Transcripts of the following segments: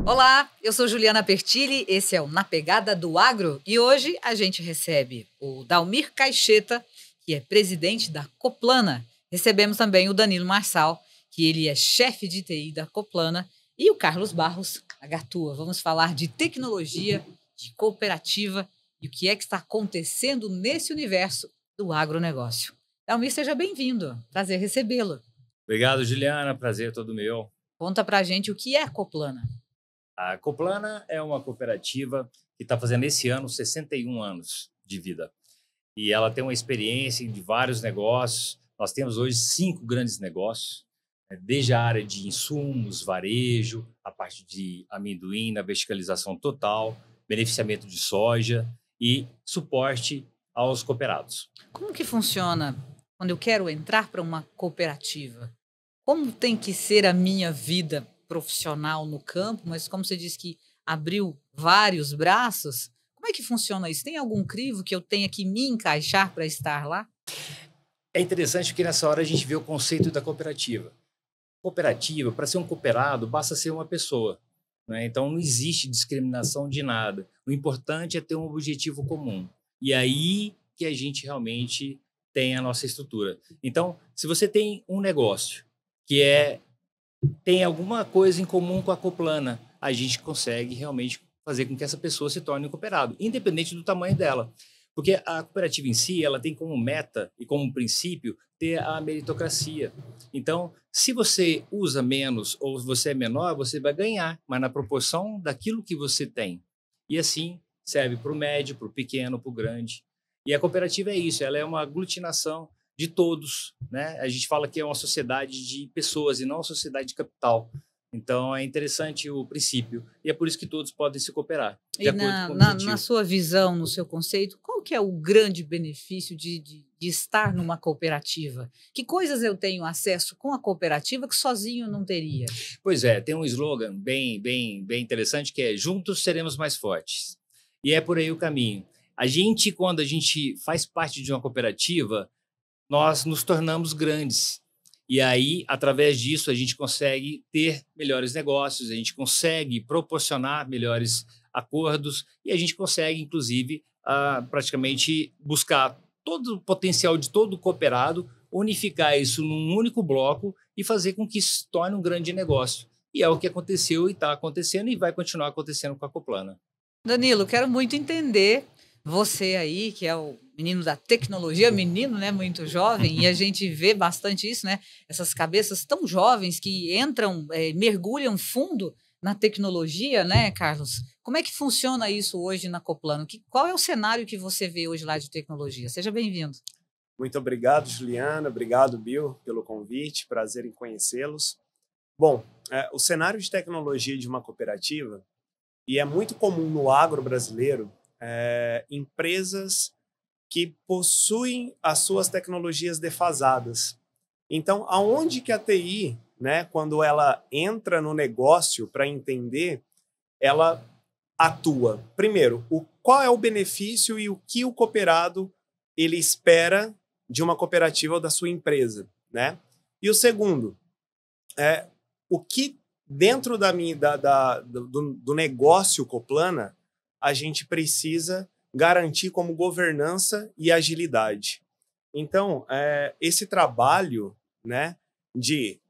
Olá, eu sou Juliana Pertilli, esse é o Na Pegada do Agro e hoje a gente recebe o Dalmir Caixeta, que é presidente da Coplana. Recebemos também o Danilo Marçal, que ele é chefe de TI da Coplana, e o Carlos Barros, a Gatua. Vamos falar de tecnologia, de cooperativa e o que é que está acontecendo nesse universo do agronegócio. Dalmir, seja bem-vindo. Prazer recebê-lo. Obrigado, Juliana. Prazer todo meu. Conta pra gente o que é a Coplana. A Coplana é uma cooperativa que está fazendo esse ano 61 anos de vida. E ela tem uma experiência de vários negócios. Nós temos hoje 5 grandes negócios, né, desde a área de insumos, varejo, a parte de amendoim, na verticalização total, beneficiamento de soja e suporte aos cooperados. Como que funciona quando eu quero entrar para uma cooperativa? Como tem que ser a minha vida profissional no campo? Mas como você disse que abriu vários braços, como é que funciona isso? Tem algum crivo que eu tenha que me encaixar para estar lá? É interessante porque nessa hora a gente vê o conceito da cooperativa. Cooperativa, para ser um cooperado, basta ser uma pessoa, né? Então não existe discriminação de nada. O importante é ter um objetivo comum. E aí que a gente realmente tem a nossa estrutura. Então, se você tem um negócio que tem alguma coisa em comum com a Coplana, a gente consegue realmente fazer com que essa pessoa se torne um cooperado, independente do tamanho dela. Porque a cooperativa em si, ela tem como meta e como princípio ter a meritocracia. Então, se você usa menos ou você é menor, você vai ganhar, mas na proporção daquilo que você tem. E assim serve para o médio, para o pequeno, para o grande. E a cooperativa é isso, ela é uma aglutinação de todos, né? A gente fala que é uma sociedade de pessoas e não uma sociedade de capital. Então, é interessante o princípio. E é por isso que todos podem se cooperar, de E acordo com o na objetivo. sua visão, no seu conceito, qual que é o grande benefício de estar numa cooperativa? Que coisas eu tenho acesso com a cooperativa que sozinho eu não teria? Pois é, tem um slogan bem interessante que é "Juntos seremos mais fortes". E é por aí o caminho. Quando a gente faz parte de uma cooperativa, nós nos tornamos grandes. E aí, através disso, a gente consegue ter melhores negócios, a gente consegue proporcionar melhores acordos e a gente consegue, inclusive, praticamente buscar todo o potencial de todo o cooperado, unificar isso num único bloco e fazer com que se torne um grande negócio. E é o que aconteceu e está acontecendo e vai continuar acontecendo com a Coplana. Danilo, quero muito entender você aí, que é o menino da tecnologia, menino, né, muito jovem, e a gente vê bastante isso, né? Essas cabeças tão jovens que entram, mergulham fundo na tecnologia, né, Carlos? Como é que funciona isso hoje na Coplano? Qual é o cenário que você vê hoje lá de tecnologia? Seja bem-vindo. Muito obrigado, Juliana. Obrigado, Bill, pelo convite. Prazer em conhecê-los. Bom, o cenário de tecnologia de uma cooperativa, e é muito comum no agro brasileiro, empresas que possuem as suas tecnologias defasadas. Então, aonde que a TI, né, quando ela entra no negócio para entender, ela atua? Primeiro, qual é o benefício e o que o cooperado ele espera de uma cooperativa ou da sua empresa, né? E o segundo, o que dentro do negócio Coplana a gente precisa garantir como governança e agilidade. Então, esse trabalho, né, de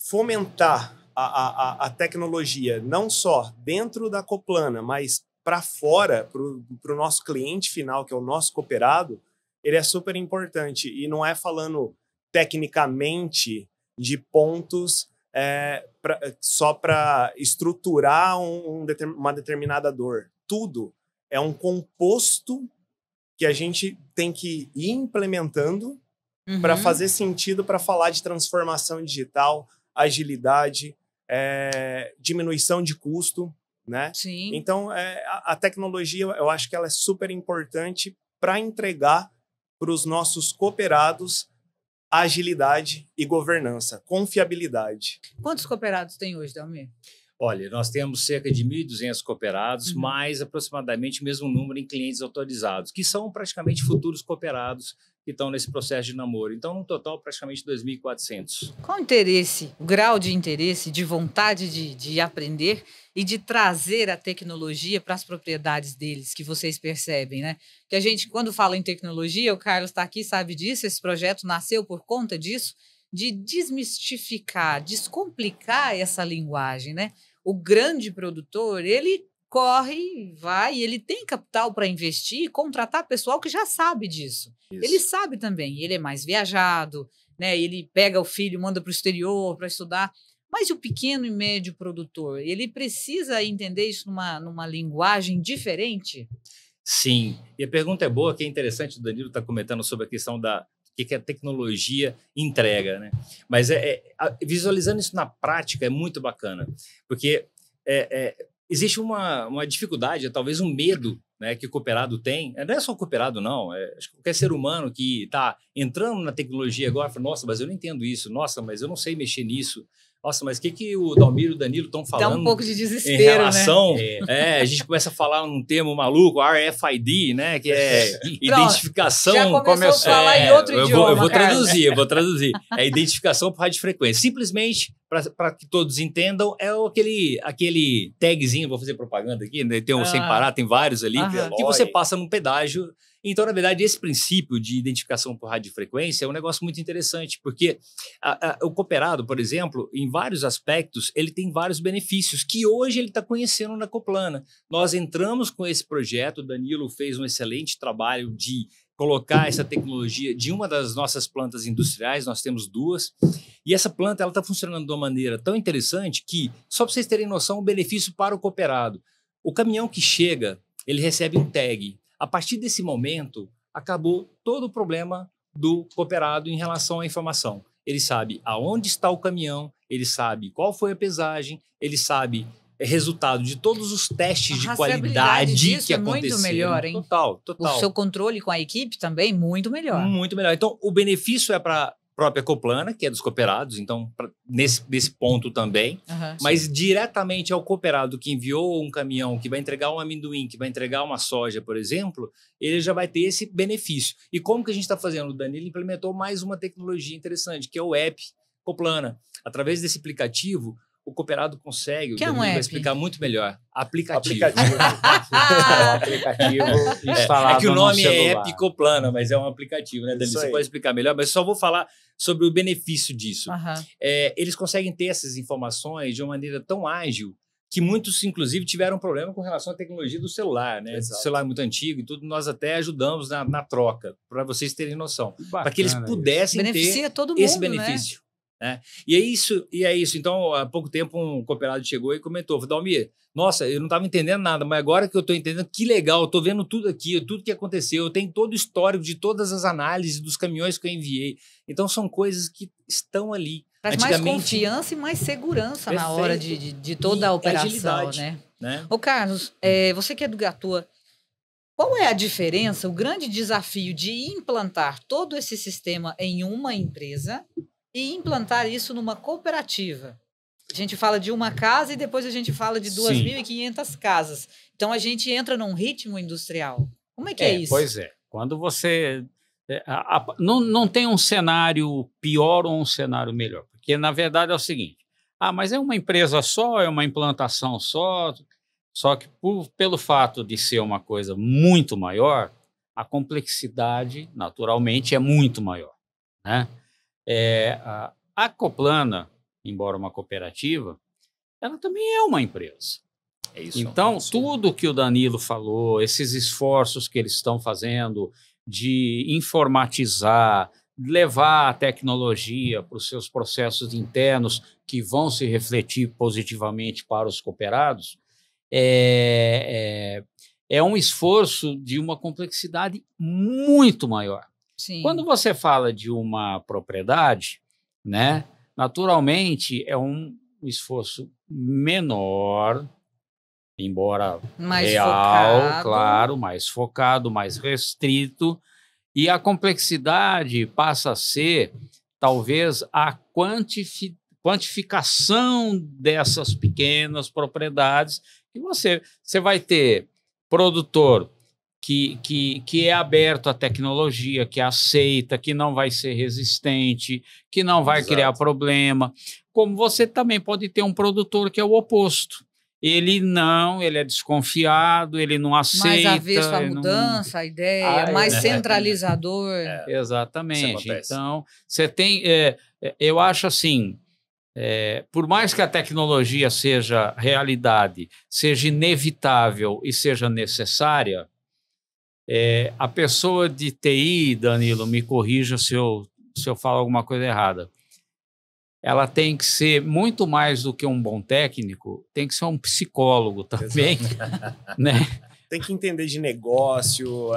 fomentar a tecnologia não só dentro da Coplana, mas para fora, para o nosso cliente final, que é o nosso cooperado, ele é super importante. E não é falando tecnicamente de pontos só para estruturar uma determinada dor. Tudo é um composto que a gente tem que ir implementando para Uhum. fazer sentido para falar de transformação digital, agilidade, diminuição de custo, né? Sim. Então, a tecnologia, eu acho que ela é super importante para entregar para os nossos cooperados agilidade e governança, confiabilidade. Quantos cooperados tem hoje, Dalmir? Olha, nós temos cerca de 1.200 cooperados, Uhum. mais aproximadamente o mesmo número em clientes autorizados, que são praticamente futuros cooperados que estão nesse processo de namoro. Então, no total, praticamente 2.400. Qual o interesse, o grau de interesse, de vontade de aprender e de trazer a tecnologia para as propriedades deles, que vocês percebem, né? Que a gente, quando fala em tecnologia, o Carlos está aqui, sabe disso, esse projeto nasceu por conta disso, de desmistificar, descomplicar essa linguagem, né? O grande produtor, ele corre, vai, ele tem capital para investir e contratar pessoal que já sabe disso. Isso. Ele sabe também, ele é mais viajado, né? Ele pega o filho, manda para o exterior para estudar. Mas e o pequeno e médio produtor? Ele precisa entender isso numa linguagem diferente? Sim. E a pergunta é boa, que é interessante, o Danilo está comentando sobre a questão da que a tecnologia entrega, né? Mas visualizando isso na prática é muito bacana, porque existe uma dificuldade, talvez um medo, né, que o cooperado tem. Não é só o cooperado, não. Acho que qualquer ser humano que está entrando na tecnologia agora fala, nossa, mas eu não entendo isso. Nossa, mas eu não sei mexer nisso. Nossa, mas o que o Dalmir e o Danilo estão falando? Dá um pouco de desespero, em relação, né? A gente começa a falar um termo maluco, RFID, né, que é identificação. Já começou a falar em outro idioma, eu vou traduzir. É identificação por radiofrequência. Simplesmente, para que todos entendam, é aquele tagzinho, vou fazer propaganda aqui, né, tem um sem parar, tem vários ali, que você passa num pedágio. Então, na verdade, esse princípio de identificação por radiofrequência é um negócio muito interessante, porque o cooperado, por exemplo, em vários aspectos, ele tem vários benefícios que hoje ele está conhecendo na Coplana. Nós entramos com esse projeto, o Danilo fez um excelente trabalho de colocar essa tecnologia de uma das nossas plantas industriais, nós temos duas, e essa planta está funcionando de uma maneira tão interessante que, só para vocês terem noção, o benefício para o cooperado. O caminhão que chega, ele recebe um tag. A partir desse momento, acabou todo o problema do cooperado em relação à informação. Ele sabe aonde está o caminhão, ele sabe qual foi a pesagem, ele sabe resultado de todos os testes de qualidade que aconteceram. É muito melhor, hein? Total. O seu controle com a equipe também, muito melhor. Muito melhor. Então, o benefício é para própria Coplana, que é dos cooperados, então nesse ponto também, mas sim, diretamente ao cooperado que enviou um caminhão que vai entregar um amendoim, que vai entregar uma soja, por exemplo, ele já vai ter esse benefício. E como que a gente está fazendo? O Danilo implementou mais uma tecnologia interessante, que é o app Coplana. Através desse aplicativo, o cooperado consegue, o Danilo vai explicar muito melhor. Aplicativo instalado. É que o nome é App Coplana, mas é um aplicativo, né, Danilo? Você pode explicar melhor, mas só vou falar sobre o benefício disso. Eles conseguem ter essas informações de uma maneira tão ágil que muitos, inclusive, tiveram problema com relação à tecnologia do celular, né? O celular é muito antigo e tudo, nós até ajudamos na troca, para vocês terem noção. Para que eles pudessem ter todo mundo, esse benefício. Né? E é isso. Então, há pouco tempo, um cooperado chegou e comentou, Dalmir, nossa, eu não estava entendendo nada, mas agora que eu estou entendendo, que legal, eu estou vendo tudo aqui, tudo que aconteceu, eu tenho todo o histórico de todas as análises dos caminhões que eu enviei. Então, são coisas que estão ali. Traz mais confiança e mais segurança na hora de toda a operação, né? Ô, Carlos, você que é do Gatua, qual é a diferença, o grande desafio de implantar todo esse sistema em uma empresa e implantar isso numa cooperativa? A gente fala de uma casa e depois a gente fala de 2.500 casas. Então, a gente entra num ritmo industrial. Como é que é isso? Pois é. Quando você... não tem um cenário pior ou um cenário melhor. Porque, na verdade, é o seguinte. Mas é uma empresa só, é uma implantação só. Só que, pelo fato de ser uma coisa muito maior, a complexidade, naturalmente, é muito maior, né? A Coplana, embora uma cooperativa, ela também é uma empresa. Então, tudo que o Danilo falou, esses esforços que eles estão fazendo de informatizar, levar a tecnologia para os seus processos internos que vão se refletir positivamente para os cooperados, é um esforço de uma complexidade muito maior. Sim. Quando você fala de uma propriedade, né, naturalmente é um esforço menor, embora mais real, focado. Claro, mais focado, mais restrito, e a complexidade passa a ser, talvez, a quantificação dessas pequenas propriedades, que você vai ter produtor que é aberto à tecnologia, que aceita, que não vai ser resistente, que não vai criar problema. Como você também pode ter um produtor que é o oposto. Ele é desconfiado, ele não aceita. Mais avesso à mudança, a ideia, mais centralizador. Exatamente. Então, você tem... eu acho assim... por mais que a tecnologia seja realidade, seja inevitável e seja necessária, a pessoa de TI, Danilo, me corrija se eu falo alguma coisa errada, ela tem que ser muito mais do que um bom técnico, tem que ser um psicólogo também, né? Tem que entender de negócio,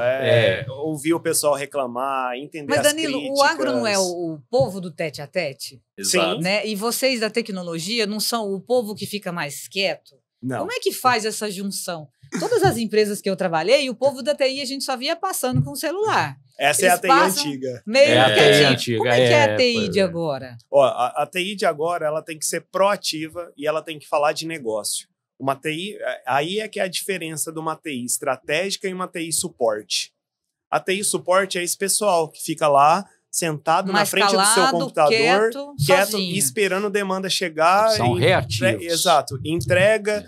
ouvir o pessoal reclamar, entender Mas, as Danilo, críticas. o agro não é o povo do tete-a-tete? Sim. Né? E vocês da tecnologia não são o povo que fica mais quieto? Não. Como é que faz essa junção? Todas as empresas que eu trabalhei, o povo da TI a gente só via passando com o celular. Essa é a TI antiga. Meio a TI antiga. Como é que é a TI de agora? Ó, a TI de agora, ela tem que ser proativa e ela tem que falar de negócio. Uma TI, aí é que é a diferença de uma TI estratégica e uma TI suporte. A TI suporte é esse pessoal que fica lá, sentado na frente do seu computador, quieto esperando demanda chegar. São reativos. Exato. Entrega,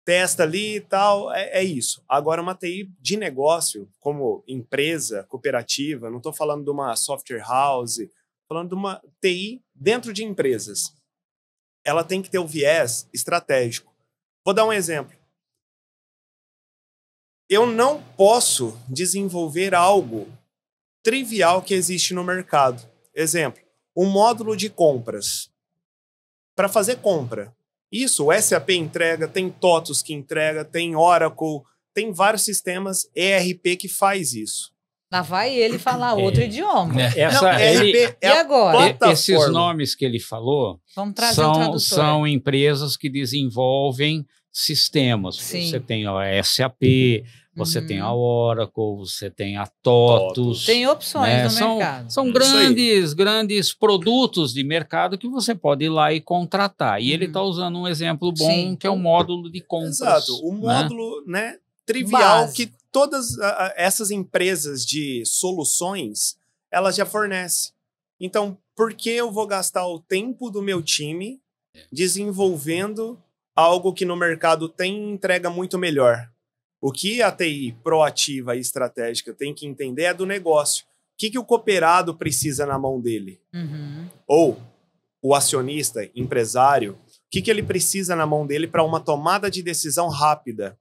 testa ali e tal, é isso. Agora, uma TI de negócio, como empresa, cooperativa, não estou falando de uma software house, falando de uma TI dentro de empresas. Ela tem que ter o viés estratégico. Vou dar um exemplo. Eu não posso desenvolver algo trivial que existe no mercado. Exemplo, um módulo de compras. Para fazer compra. Isso, o SAP entrega, tem TOTUS que entrega, tem Oracle, tem vários sistemas ERP que faz isso. Lá vai ele falar outro idioma. ERP e agora? Esses nomes que ele falou são empresas que desenvolvem sistemas. Sim. Você tem a SAP, você tem a Oracle, você tem a TOTUS. Tem opções no mercado. São grandes produtos de mercado que você pode ir lá e contratar. E ele está usando um exemplo bom, que é o módulo de compras. Exato, o módulo trivial básico, que todas essas empresas de soluções, elas já fornecem. Então, por que eu vou gastar o tempo do meu time desenvolvendo algo que no mercado tem entrega muito melhor? O que a TI proativa e estratégica tem que entender é do negócio. O que o cooperado precisa na mão dele? Ou o acionista, empresário, o que ele precisa na mão dele para uma tomada de decisão rápida?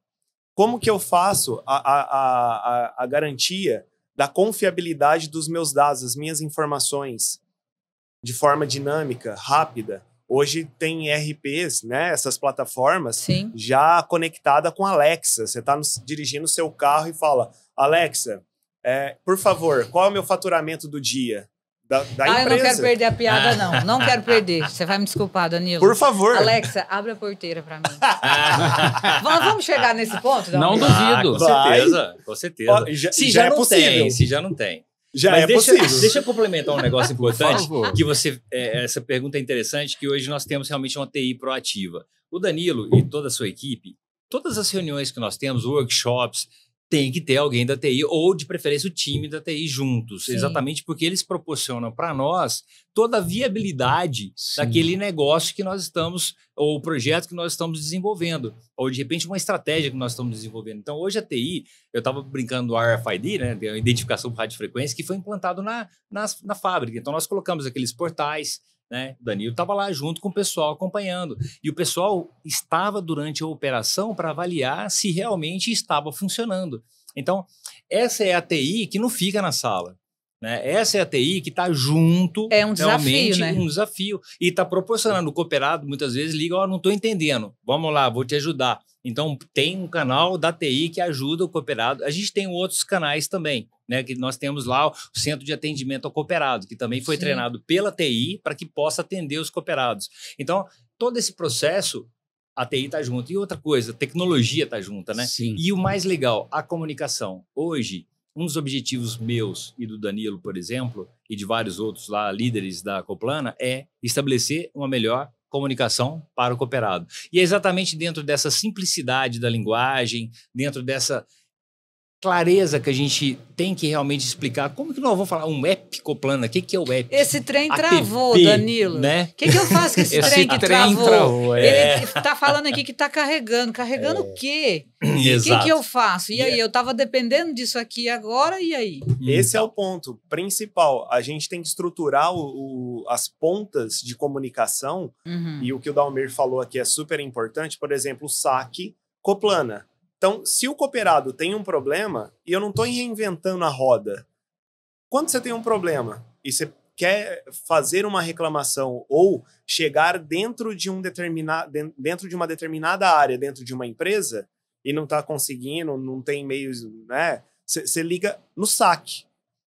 Como que eu faço a garantia da confiabilidade dos meus dados, das minhas informações, de forma dinâmica, rápida? Hoje tem ERPs, né, essas plataformas, já conectada com Alexa. Você está dirigindo o seu carro e fala, Alexa, por favor, qual é o meu faturamento do dia? Da empresa. Eu não quero perder a piada, não. Não quero perder. Você vai me desculpar, Danilo. Por favor. Alexa, abre a porteira para mim. Vamos chegar nesse ponto? Não duvido. Com certeza. Se já não tem. Deixa eu complementar um negócio importante, que essa pergunta é interessante, que hoje nós temos realmente uma TI proativa. O Danilo e toda a sua equipe, todas as reuniões que nós temos, workshops, tem que ter alguém da TI, ou de preferência o time da TI juntos, exatamente porque eles proporcionam para nós toda a viabilidade daquele negócio que nós estamos, ou o projeto que nós estamos desenvolvendo, ou de repente uma estratégia que nós estamos desenvolvendo. Então hoje a TI, eu estava brincando do RFID, né, a identificação por radiofrequência, que foi implantado na fábrica. Então nós colocamos aqueles portais, né? O Danilo estava lá junto com o pessoal acompanhando. E o pessoal estava durante a operação para avaliar se realmente estava funcionando. Então, essa é a TI que não fica na sala. Né? Essa é a TI que está junto. É um desafio, realmente, né? Um desafio. E está proporcionando. O cooperado muitas vezes liga, não estou entendendo. Vamos lá, vou te ajudar. Então, tem um canal da TI que ajuda o cooperado. A gente tem outros canais também, né? Que nós temos lá o Centro de Atendimento ao Cooperado, que também foi treinado pela TI para que possa atender os cooperados. Então, todo esse processo, a TI está junto. E outra coisa, a tecnologia está junta, né? Sim. E o mais legal, a comunicação. Hoje, um dos objetivos meus e do Danilo, por exemplo, e de vários outros lá, líderes da Coplana, é estabelecer uma melhor comunicação para o cooperado. E é exatamente dentro dessa simplicidade da linguagem, dentro dessa clareza que a gente tem que realmente explicar. Como que nós vamos falar um app Coplana? O que é o app? Esse trem APP, travou, Danilo. né? O que eu faço com esse trem que travou? Ele está falando aqui que está carregando. Carregando o quê? O que eu faço? E aí? Eu estava dependendo disso aqui agora, e aí? Esse é o ponto principal. A gente tem que estruturar as pontas de comunicação, e o que o Dalmir falou aqui é super importante. Por exemplo, o saque Coplana. Então, se o cooperado tem um problema, e eu não estou reinventando a roda, quando você tem um problema e você quer fazer uma reclamação ou chegar dentro de uma determinada área, dentro de uma empresa, e não está conseguindo, não tem meios, né? Você liga no saque.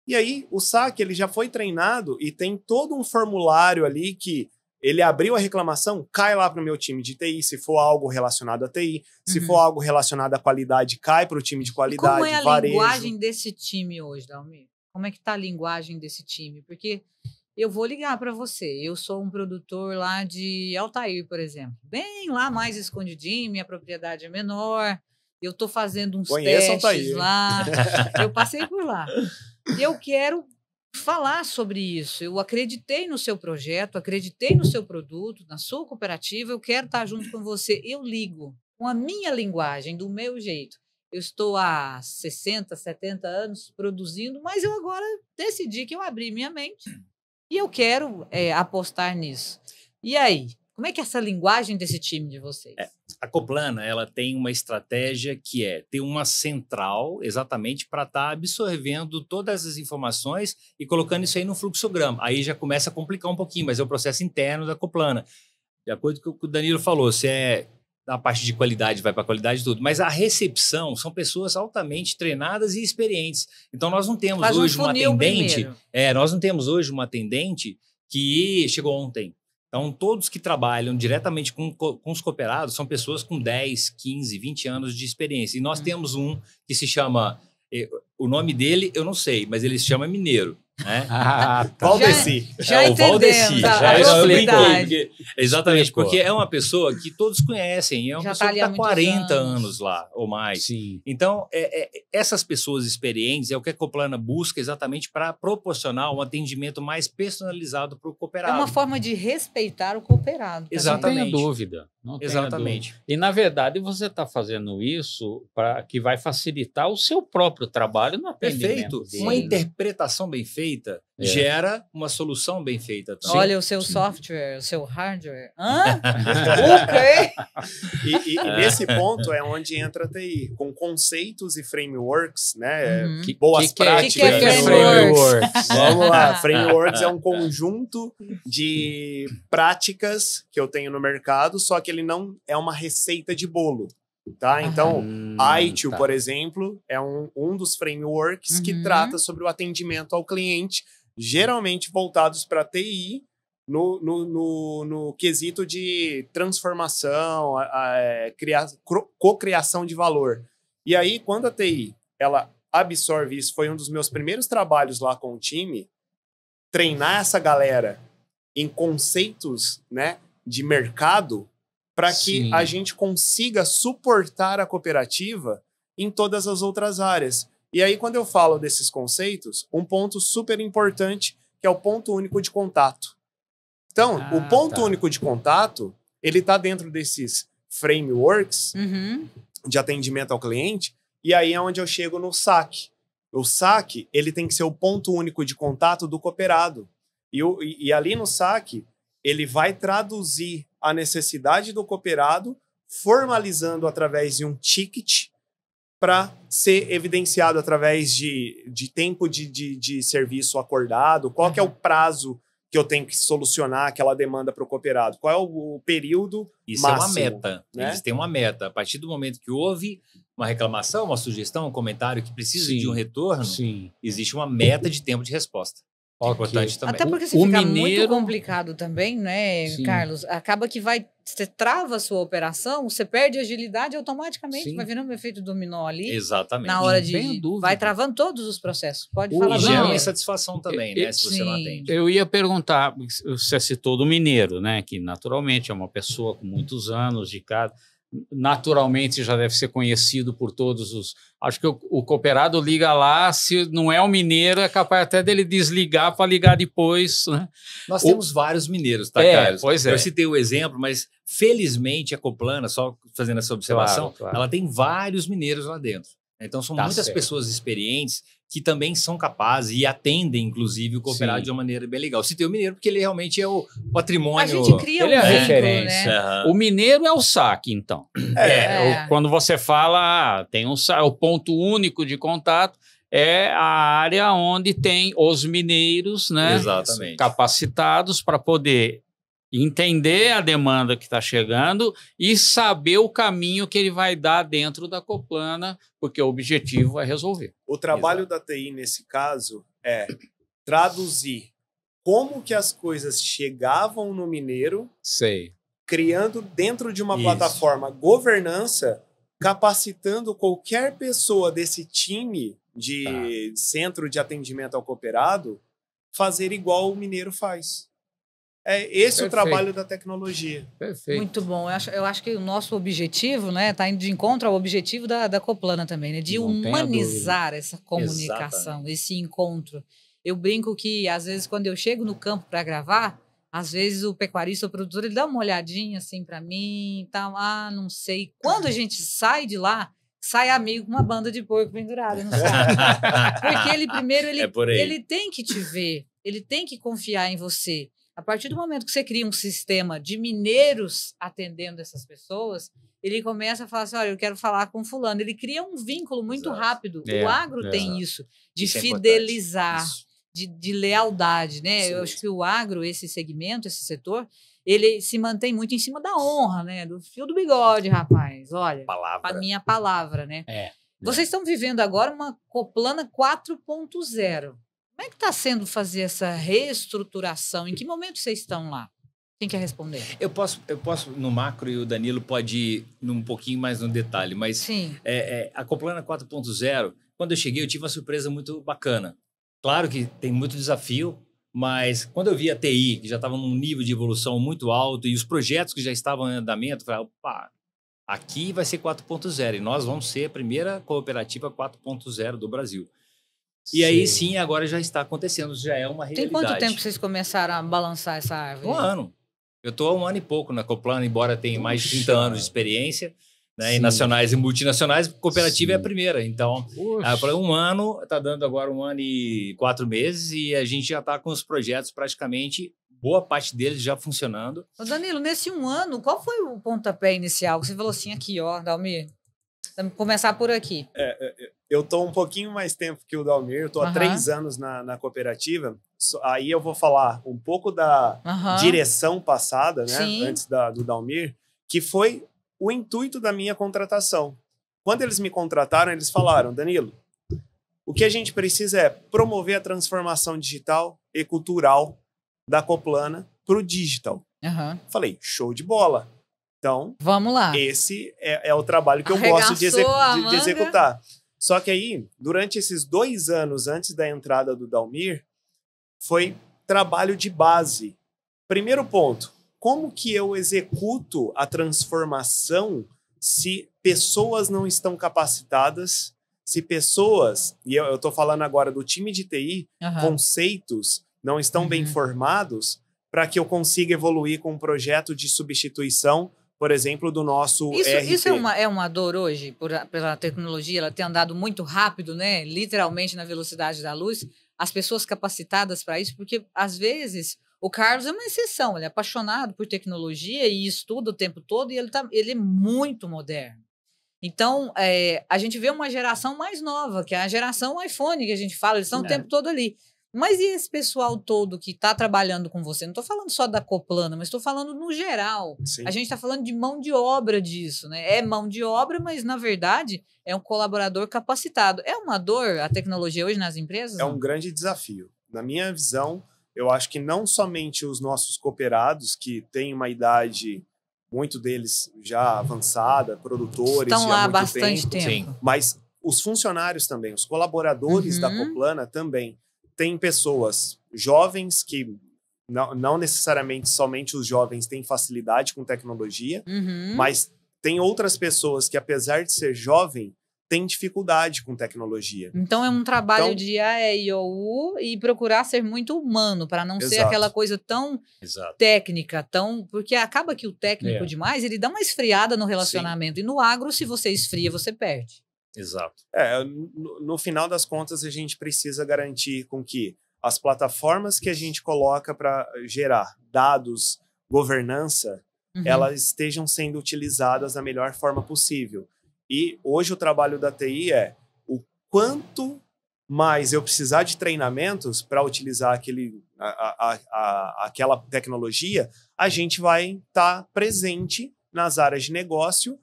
E aí, o saque ele já foi treinado e tem todo um formulário ali que ele abriu a reclamação, cai lá para o meu time de TI, se for algo relacionado a TI. Se for algo relacionado à qualidade, cai para o time de qualidade, como é a varejo. linguagem desse time hoje, Dalmir? Como é que está a linguagem desse time? Porque eu vou ligar para você. Eu sou um produtor lá de Altair, por exemplo. Bem lá mais escondidinho, minha propriedade é menor. Eu estou fazendo uns testes Altair, lá. Eu passei por lá. E eu quero falar sobre isso. Eu acreditei no seu projeto, acreditei no seu produto, na sua cooperativa, eu quero estar junto com você. Eu ligo com a minha linguagem, do meu jeito. Eu estou há 60, 70 anos produzindo, mas eu agora decidi que eu abri minha mente e eu quero apostar nisso. E aí? Como é que é essa linguagem desse time de vocês? A Coplana, ela tem uma estratégia que é ter uma central exatamente para estar absorvendo todas as informações e colocando isso aí no fluxograma. Aí já começa a complicar um pouquinho, mas é o processo interno da Coplana. De acordo com o que o Danilo falou, se é a parte de qualidade, vai para a qualidade tudo. Mas a recepção são pessoas altamente treinadas e experientes. Então, nós não temos hoje uma atendente... nós não temos hoje uma atendente que chegou ontem. Então, todos que trabalham diretamente com os cooperados são pessoas com 10, 15, 20 anos de experiência. E nós temos um que se chama... O nome dele eu não sei, mas ele se chama Mineiro. Né? Valdeci. Já entendemos a possibilidade. Exatamente, porque é uma pessoa que todos conhecem, é uma pessoa que está há 40 anos lá ou mais. Sim. Então, essas pessoas experientes é o que a Coplana busca exatamente para proporcionar um atendimento mais personalizado para o cooperado. É uma forma de respeitar o cooperado. Exatamente. Não tenha dúvida. Exatamente. Dúvida. E, na verdade, você está fazendo isso para que vai facilitar o seu próprio trabalho no atendimento. Perfeito. Uma interpretação bem feita gera uma solução bem feita. Sim. Olha o seu software, o seu hardware. Ok. E nesse ponto é onde entra a TI, com conceitos e frameworks, né? Boas práticas. Que é frameworks? Vamos lá. Frameworks é um conjunto de práticas que eu tenho no mercado, só que ele não é uma receita de bolo. Tá? Então, ITIL, por exemplo, é um dos frameworks que trata sobre o atendimento ao cliente, geralmente voltados para TI, no quesito de transformação, cocriação de valor. E aí, quando a TI ela absorve isso, foi um dos meus primeiros trabalhos lá com o time, treinar essa galera em conceitos, né, de mercado, para que a gente consiga suportar a cooperativa em todas as outras áreas. E aí, quando eu falo desses conceitos, um ponto super importante, que é o ponto único de contato. Então, o ponto único de contato, ele está dentro desses frameworks de atendimento ao cliente, e aí é onde eu chego no saque. O saque, ele tem que ser o ponto único de contato do cooperado. E ali no saque, ele vai traduzir a necessidade do cooperado, formalizando através de um ticket para ser evidenciado através de tempo de serviço acordado, qual que é o prazo que eu tenho que solucionar aquela demanda para o cooperado, qual é o período máximo. É uma meta, né? Eles têm uma meta. A partir do momento que houve uma reclamação, uma sugestão, um comentário que precisa de um retorno, existe uma meta de tempo de resposta. Importante também. Até porque se ficar muito complicado também, né, Carlos? Acaba que você trava a sua operação, você perde agilidade automaticamente, vai virando um efeito dominó ali. Exatamente. Na hora de... Vai travando todos os processos. Pode falar. E gera uma insatisfação também, né, se você não atende. Eu ia perguntar, você citou do mineiro, né, que naturalmente é uma pessoa com muitos anos de casa, naturalmente já deve ser conhecido por todos os... Acho que o cooperado liga lá, se não é o mineiro, é capaz até dele desligar para ligar depois, né? Nós temos vários mineiros, tá, Carlos? Pois é. Eu citei o exemplo, mas felizmente a Coplana, só fazendo essa observação, Claro. ela tem vários mineiros lá dentro. Então são muitas pessoas experientes que também são capazes e atendem, inclusive, o cooperado de uma maneira bem legal. Citei o mineiro porque ele realmente é o patrimônio... A gente cria ele é a vínculo, referência. né? O mineiro é o saque, então. Quando você fala, tem o ponto único de contato, é a área onde tem os mineiros, né, exatamente, capacitados para poder entender a demanda que está chegando e saber o caminho que ele vai dar dentro da Coplana, porque o objetivo é resolver. O trabalho da TI, nesse caso, é traduzir como que as coisas chegavam no mineiro, criando dentro de uma plataforma governança, capacitando qualquer pessoa desse time de centro de atendimento ao cooperado fazer igual o mineiro faz. É esse o trabalho da tecnologia. Perfeito. Muito bom. Eu acho que o nosso objetivo, né, está indo de encontro ao objetivo da Coplana também, né, de humanizar essa comunicação, esse encontro. Eu brinco que, às vezes, quando eu chego no campo para gravar, às vezes o pecuarista, o produtor, ele dá uma olhadinha assim para mim e tal, não sei. Quando a gente sai de lá, sai amigo com uma banda de porco pendurada, não sabe? Porque ele primeiro, ele tem que te ver, ele tem que confiar em você. A partir do momento que você cria um sistema de mineiros atendendo essas pessoas, ele começa a falar assim, olha, eu quero falar com fulano. Ele cria um vínculo muito rápido. O agro tem isso, de fidelizar, de lealdade, né? Sim. Eu acho que o agro, esse segmento, esse setor, ele se mantém muito em cima da honra, né? Do fio do bigode, rapaz. Olha, a minha palavra, né? Vocês estão vivendo agora uma Coplana 4.0. Como é que está sendo fazer essa reestruturação? Em que momento vocês estão lá? Quem quer responder? Eu posso no macro, e o Danilo pode ir um pouquinho mais no detalhe, mas sim. A Coplana 4.0, quando eu cheguei, eu tive uma surpresa muito bacana. Claro que tem muito desafio, mas quando eu vi a TI, que já estava num nível de evolução muito alto, e os projetos que já estavam em andamento, eu falei, opa, aqui vai ser 4.0, e nós vamos ser a primeira cooperativa 4.0 do Brasil. E aí sim, agora já está acontecendo, já é uma realidade. Tem quanto tempo vocês começaram a balançar essa árvore? 1 ano. Eu estou há 1 ano e pouco na Coplana, embora tenha mais de 30 anos de experiência, né, em nacionais e multinacionais, cooperativa é a primeira. Então, para 1 ano, está dando agora 1 ano e 4 meses, e a gente já está com os projetos praticamente, boa parte deles já funcionando. Ô Danilo, nesse 1 ano, qual foi o pontapé inicial? Você falou assim, aqui, ó, Dalmir, vamos começar por aqui. Eu estou um pouquinho mais tempo que o Dalmir, eu estou há 3 anos na cooperativa, aí eu vou falar um pouco da direção passada, né, antes do Dalmir, que foi o intuito da minha contratação. Quando eles me contrataram, eles falaram, Danilo, o que a gente precisa é promover a transformação digital e cultural da Coplana para o digital. Falei, show de bola. Então, vamos lá. Esse é o trabalho que eu gosto de executar. Só que aí, durante esses 2 anos antes da entrada do Dalmir, foi trabalho de base. Primeiro ponto, como que eu executo a transformação se pessoas não estão capacitadas, se pessoas, e eu estou falando agora do time de TI, conceitos não estão bem formados para que eu consiga evoluir com um projeto de substituição, por exemplo, do nosso ERP. Isso é uma dor hoje, pela tecnologia, ela tem andado muito rápido, né? Literalmente na velocidade da luz, as pessoas capacitadas para isso, porque às vezes o Carlos é uma exceção, ele é apaixonado por tecnologia e estuda o tempo todo e ele é muito moderno. Então, a gente vê uma geração mais nova, que é a geração iPhone, que a gente fala, eles estão o tempo todo ali. Mas e esse pessoal todo que está trabalhando com você? Não estou falando só da Coplana, mas estou falando no geral. A gente está falando de mão de obra disso, né? É mão de obra, mas, na verdade, é um colaborador capacitado. É uma dor a tecnologia hoje nas empresas? É um grande desafio. Na minha visão, eu acho que não somente os nossos cooperados, que têm uma idade, muito deles já avançada, produtores estão lá há há bastante tempo. Mas os funcionários também, os colaboradores da Coplana também. Tem pessoas jovens que não necessariamente somente os jovens têm facilidade com tecnologia, mas tem outras pessoas que, apesar de ser jovem, têm dificuldade com tecnologia. Então é um trabalho Então, de A, E, I, O, U e procurar ser muito humano, para não ser Exato. aquela coisa tão Exato. técnica, porque acaba que o técnico É. demais, ele dá uma esfriada no relacionamento. E no agro, se você esfria, você perde. Exato. No final das contas, a gente precisa garantir com que as plataformas que a gente coloca para gerar dados, governança, Uhum. elas estejam sendo utilizadas da melhor forma possível. E hoje o trabalho da TI é o quanto mais eu precisar de treinamentos para utilizar aquela tecnologia, a gente vai estar presente nas áreas de negócio,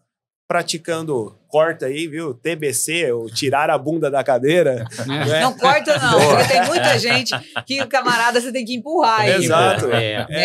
praticando, corta aí, viu? TBC, ou tirar a bunda da cadeira. né? Não corta, não, porque tem muita gente que o camarada você tem que empurrar aí. Exato.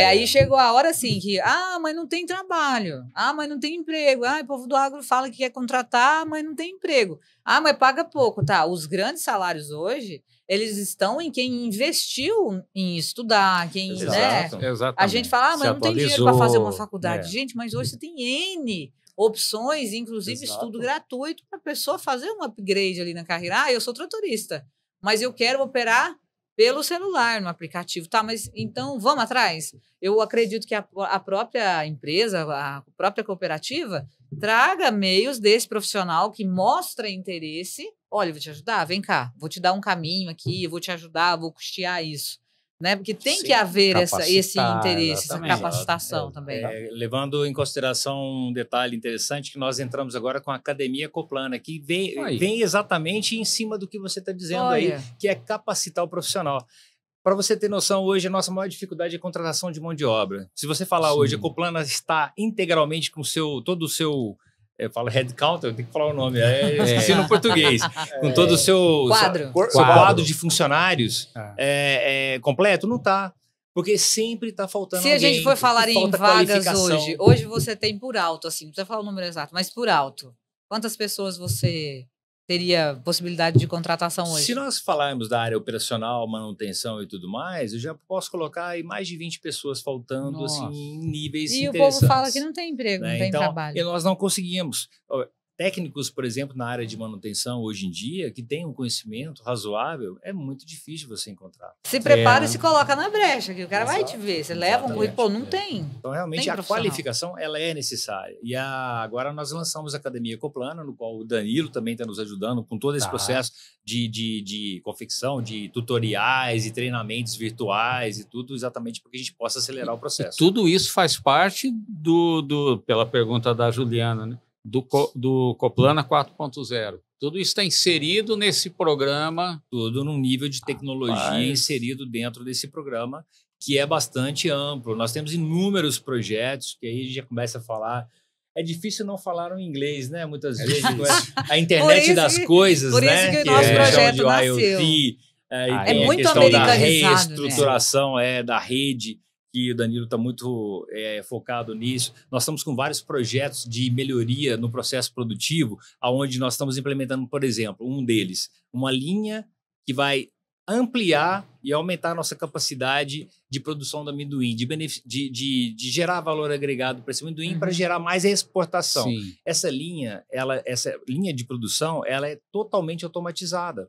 Aí chegou a hora assim que, mas não tem trabalho, mas não tem emprego, o povo do agro fala que quer contratar, mas não tem emprego, mas paga pouco, tá? Os grandes salários hoje, eles estão em quem investiu em estudar, quem, né? Exato. Exatamente. A gente fala, mas Se não tem dinheiro para fazer uma atualizou. faculdade. Gente, mas hoje você tem N opções, inclusive Exato. estudo gratuito para a pessoa fazer um upgrade ali na carreira. Eu sou tratorista, mas eu quero operar pelo celular, no aplicativo. Tá, mas então vamos atrás? Eu acredito que a própria empresa, a própria cooperativa, traga meios desse profissional que mostra interesse. Olha, eu vou te ajudar, vem cá, vou te dar um caminho aqui, eu vou te ajudar, vou custear isso. Né? Porque tem que haver esse Capacitar, interesse, essa exatamente. capacitação também. Levando em consideração um detalhe interessante, que nós entramos agora com a Academia Coplana, que vem exatamente em cima do que você está dizendo aí, que é capacitar o profissional. Para você ter noção, hoje a nossa maior dificuldade é a contratação de mão de obra. Se você falar hoje, a Coplana está integralmente com todo o seu... Eu falo headcount, eu tenho que falar o nome, esqueci no português. Com todo o seu quadro de funcionários completo, não está. Porque sempre está faltando alguém. Se a gente for falar em vagas hoje você tem por alto, assim, não precisa falar o número exato, mas por alto, quantas pessoas você teria possibilidade de contratação hoje? Se nós falarmos da área operacional, manutenção e tudo mais, eu já posso colocar aí mais de 20 pessoas faltando assim, em níveis interessantes. E o povo fala que não tem emprego, não tem trabalho. E nós não conseguimos. Técnicos, por exemplo, na área de manutenção hoje em dia, que tem um conhecimento razoável, é muito difícil você encontrar. Se prepara e se coloca na brecha, que o cara vai te ver. Você leva um currículo, não tem. Então, realmente, a qualificação ela é necessária. E agora nós lançamos a Academia Coplana, no qual o Danilo também está nos ajudando com todo esse processo de confecção, de tutoriais e treinamentos virtuais e tudo, exatamente para que a gente possa acelerar o processo. E tudo isso faz parte pela pergunta da Juliana, né? Do Coplana 4.0. Tudo isso está inserido nesse programa. Tudo num nível de tecnologia inserido dentro desse programa, que é bastante amplo. Nós temos inúmeros projetos, que aí a gente já começa a falar. É difícil não falar o inglês, né? Muitas vezes, a internet das coisas, por né? Por isso que o nosso projeto nasceu. IoT, é muito americanizado, da reestruturação da rede, que o Danilo está muito focado nisso. Nós estamos com vários projetos de melhoria no processo produtivo, onde nós estamos implementando, por exemplo, um deles, uma linha que vai ampliar e aumentar a nossa capacidade de produção do amendoim, de gerar valor agregado para esse amendoim, para gerar mais exportação. Sim. Essa linha de produção, ela é totalmente automatizada.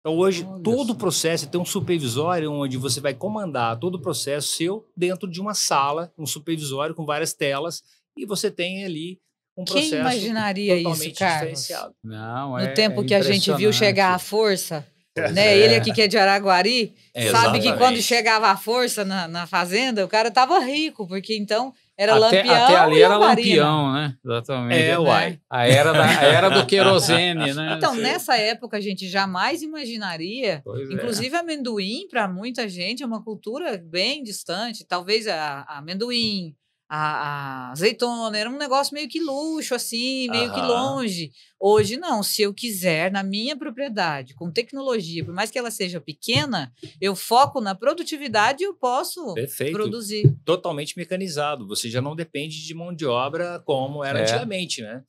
Então, hoje, todo o processo tem um supervisório onde você vai comandar todo o processo seu dentro de uma sala, um supervisório com várias telas, e você tem ali um processo Quem imaginaria totalmente isso, Carlos? diferenciado. Não, no tempo que a gente viu chegar a força, né? Ele aqui que é de Araguari, sabe que quando chegava a força na fazenda, o cara estava rico, porque então... Era Lampião até ali e era Lamparina. Lampião, né? Exatamente. Uai. A era do querosene, né? Então, nessa época, a gente jamais imaginaria. Inclusive, amendoim, para muita gente, é uma cultura bem distante. Talvez a amendoim, a azeitona, era um negócio meio que luxo, assim, meio que longe. Hoje, não. Se eu quiser, na minha propriedade, com tecnologia, por mais que ela seja pequena, eu foco na produtividade e eu posso produzir. Totalmente mecanizado. Você já não depende de mão de obra como era antigamente, né?